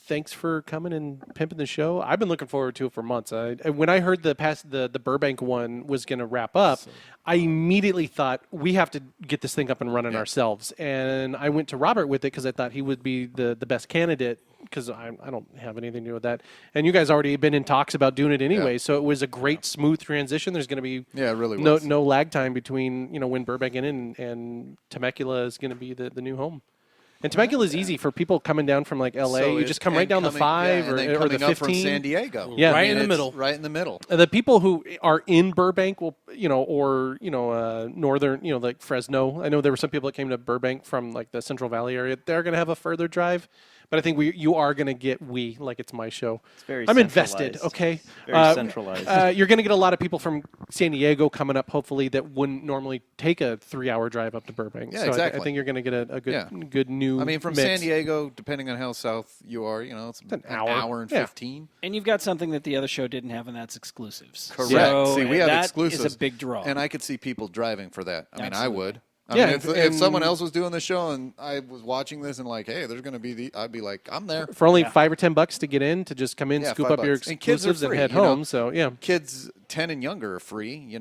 Thanks for coming and pimping the show. I've been looking forward to it for months. When I heard the Burbank one was going to wrap up, I immediately thought we have to get this thing up and running ourselves. And I went to Robert with it because I thought he would be the best candidate because I don't have anything to do with that. And you guys already been in talks about doing it anyway, so it was a great smooth transition. There's going to be it really was. no lag time between when Burbank and Temecula is going to be the new home. And Temecula is easy for people coming down from like LA. You just come right down the 5 or the 15. Up from San Diego. Yeah, Right in the middle. Right in the middle. The people who are in Burbank will, or northern, like Fresno. I know there were some people that came to Burbank from like the Central Valley area. They're going to have a further drive. But I think you are going to get like it's my show. It's very I'm invested, okay? Very centralized. You're going to get a lot of people from San Diego coming up, hopefully, that wouldn't normally take a 3-hour drive up to Burbank. Yeah, so exactly. I think you're going to get a good new I mean, from mix. San Diego, depending on how south you are, it's an hour and 15. And you've got something that the other show didn't have, and that's exclusives. Correct. So See, we have that exclusives. is a big draw. And I could see people driving for that. I mean, I Absolutely. would. I Yeah, mean, and- if someone else was doing the show and I was watching this and like, hey, there's going to be I'd be like, I'm there. For only $5 or $10 to get in, to just come in, Yeah, scoop $5. up your And kids are exclusives and free, head you know? home. So, yeah. Kids 10 and younger are free,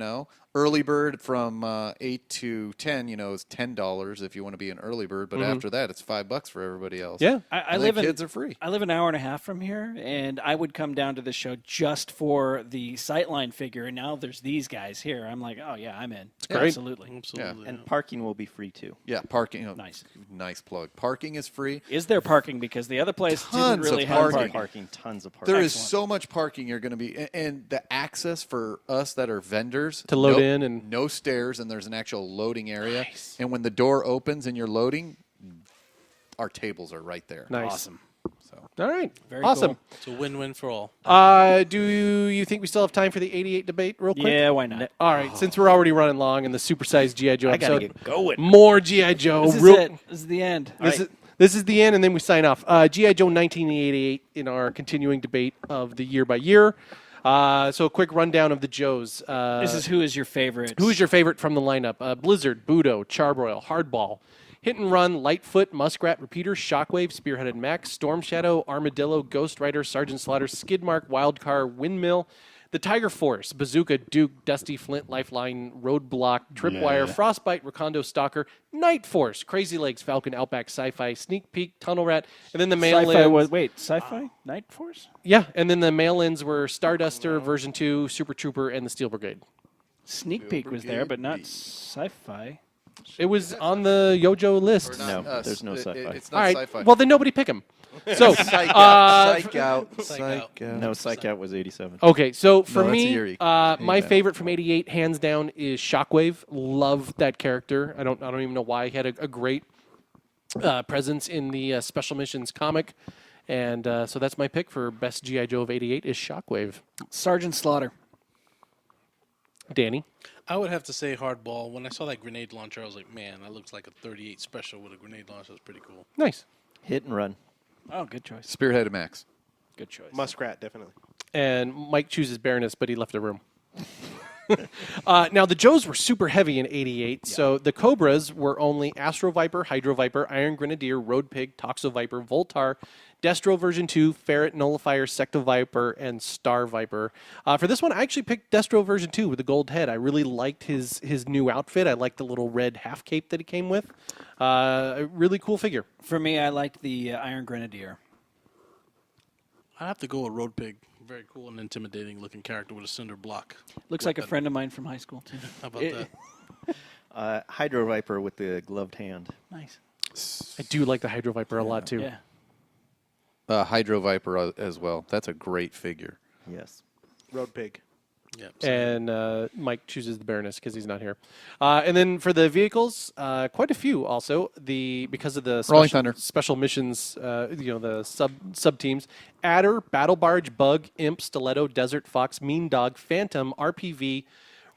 Early bird from 8 to 10, is $10 if you want to be an early bird. But after that, it's $5 for everybody else. Yeah. I And live then in, kids are free. I live an hour and a half from here, and I would come down to the show just for the Sightline figure. And now there's these guys here. I'm like, oh yeah, I'm in. It's great. Absolutely. Absolutely. And parking will be free too. Yeah, parking. Nice. Nice plug. Parking is free. Is there parking? Because the other place didn't Tons really of have parking. Tons of parking. There is Excellent. so much parking you're going to be, and the access for us that are vendors To load in and- no stairs, and there's an actual loading area. And when the door opens and you're loading, our tables are right there. Nice. Awesome. All right. Very awesome. cool. It's a win-win for all. Do you think we still have time for the 88 debate real quick? Yeah, why not? All right. Since we're already running long and the supersized G.I. Joe I gotta episode. get going. More G.I. Joe. This is it. This is the end. This is the end, and then we sign off. G.I. Joe 1988 in our continuing debate of the year by year. So a quick rundown of the Joes. This is who is your favorite? Who is your favorite from the lineup? Blizzard, Budo, Charbroil, Hardball, Hit and Run, Lightfoot, Muskrat, Repeater, Shockwave, Spearheaded Max, Storm Shadow, Armadillo, Ghost Rider, Sergeant Slaughter, Skidmark, Wildcar, Windmill, the Tiger Force, Bazooka, Duke, Dusty Flint, Lifeline, Roadblock, Tripwire, Frostbite, Recondo, Stalker, Night Force, Crazy Legs, Falcon, Outback, Sci-Fi, Sneak Peek, Tunnel Rat, and then the mail-ins. Sci-Fi? Night Force? Yeah, and then the mail-ins were Starduster, Version 2, Super Trooper, and the Steel Brigade. Sneak Peek was there, but not Sci-Fi. It was on the Yojo list. No, there's no sci-fi. It's not All right. sci-fi. Well, then nobody pick him. So, Psych out. No, Psych Out was 87. Okay, so for No, that's me, Eerie. my favorite from '88, hands down, is Shockwave. Love that character. I don't even know why. He had a great presence in the Special Missions comic, and so that's my pick for best GI Joe of '88 is Shockwave. Sergeant Slaughter. Danny. I would have to say Hardball. When I saw that grenade launcher, I was like, man, that looks like a 38 special with a grenade launcher. That's pretty cool. Nice. Hit and Run. Oh, good choice. Spearheaded Max. Good choice. Muskrat, definitely. And Mike chooses Baroness, but he left the room. Now, the Joes were super heavy in '88, so the Cobras were only Astro Viper, Hydro Viper, Iron Grenadier, Road Pig, Toxo Viper, Voltar, Destro version 2, Ferret, Nullifier, Secto Viper, and Star Viper. For this one, I actually picked Destro version 2 with the gold head. I really liked his new outfit. I liked the little red half cape that he came with. A really cool figure. For me, I liked the Iron Grenadier. I'd have to go with Road Pig. Very cool and intimidating looking character with a cinder block. Looks like a friend of mine from high school, too. How about that? Hydro Viper with the gloved hand. Nice. I do like the Hydro Viper a lot, too. Yeah. Hydro Viper as well. That's a great figure. Yes. Road Pig. Yep. And Mike chooses the Baroness because he's not here. And then for the vehicles, quite a few also. Because of the Rolling Thunder. special missions, the sub teams: Adder, Battle Barge, Bug, Imp, Stiletto, Desert Fox, Mean Dog, Phantom, RPV,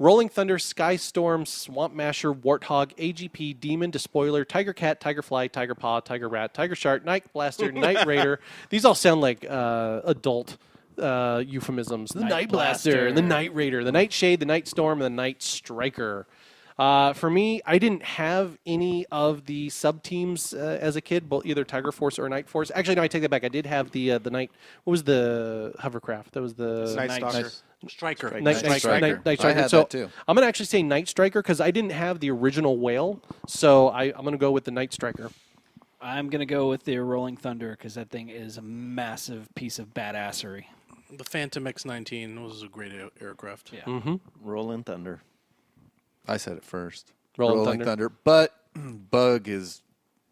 Rolling Thunder, Sky Storm, Swamp Masher, Warthog, AGP, Demon, Despoiler, Tiger Cat, Tiger Fly, Tiger Paw, Tiger Rat, Tiger Shark, Night Blaster, Night Raider. These all sound like adult euphemisms. The Night Blaster, the Night Raider, the Nightshade, the Night Storm, and the Night Striker. For me, I didn't have any of the sub teams as a kid, both either Tiger Force or Night Force. Actually, no, I take that back. I did have the Night. What was the hovercraft? That was the Night Stalker. Striker. Night Striker. I had so that too. I'm gonna actually say Night Striker because I didn't have the original whale, so I'm gonna go with the Night Striker. I'm going to go with the Rolling Thunder because that thing is a massive piece of badassery. The Phantom X-19 was a great aircraft. Yeah. Mm-hmm. Rolling Thunder. I said it first. Rolling Thunder. But Bug is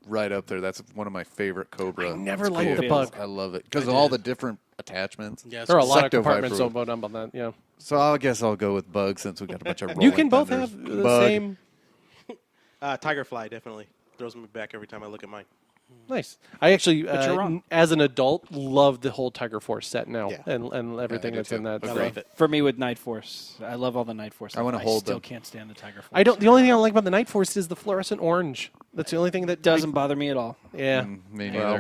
right up there. That's one of my favorite Cobra. I never liked the vehicles. Bug. I love it because of all the different attachments. Yeah, There are a lot of Secto compartments Viper. on that. Yeah. So I guess I'll go with Bug since we got a bunch of Rolling You can both Thunders. have the Bug. same. Tiger Fly definitely throws me back every time I look at mine. Nice. I actually, But you're wrong. as an adult, love the whole Tiger Force set now Yeah. and everything do that's too. in that. I so. love it. For me with Night Force, I love all the Night Force. I wanna stuff. hold still them. can't stand the Tiger Force. I don't. The only thing I don't like about the Night Force is the fluorescent orange. That's the only thing that Doesn't bother me at all. Yeah. Me neither. Well,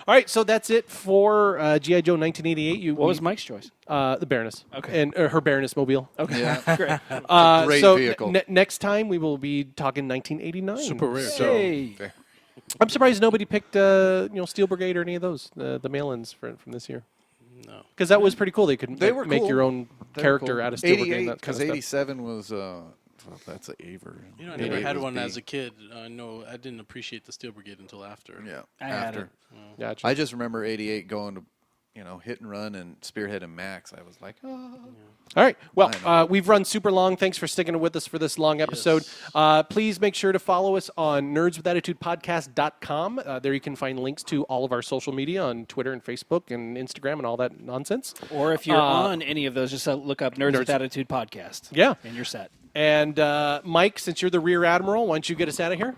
all right, so that's it for G.I. Joe 1988. What was Mike's choice? The Baroness. Okay. And her Baroness mobile. Okay, Yeah. great. Great so vehicle. Next time we will be talking 1989. Super rare. So Hey. I'm surprised nobody picked Steel Brigade or any of those the mail-ins from this year. No. Because that was pretty cool. They could They were make cool. your own They were character cool. out of Steel Brigade. 88, And that kind because of stuff. 87 was that's an Aver. You know, I never 88 had was one B. as a kid. No, I didn't appreciate the Steel Brigade until after. Yeah, I had after. it. Gotcha. I just remember 88 going to, hit and run and Spearhead and Max. I was like, oh. All right. Why Well, we've run super long. Thanks for sticking with us for this long episode. Please make sure to follow us on nerdswithattitudepodcast.com. There you can find links to all of our social media on Twitter and Facebook and Instagram and all that nonsense. Or if you're on any of those, just look up Nerds with Attitude Podcast. Yeah. And you're set. And Mike, since you're the Rear Admiral, why don't you get us out of here?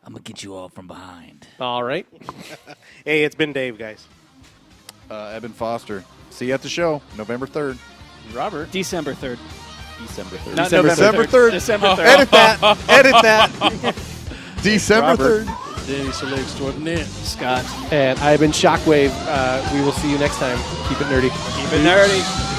I'm going to get you all from behind. All right. Hey, it's been Dave, guys. Eben Foster. See you at the show, November 3rd. Robert. December 3rd. December 3rd. Not December November 3rd. December 3rd. Edit that. Edit that. December 3rd. Danny Soleil extraordinaire. Scott. And I've been Shockwave. We will see you next time. Keep it nerdy. Keep it nerdy.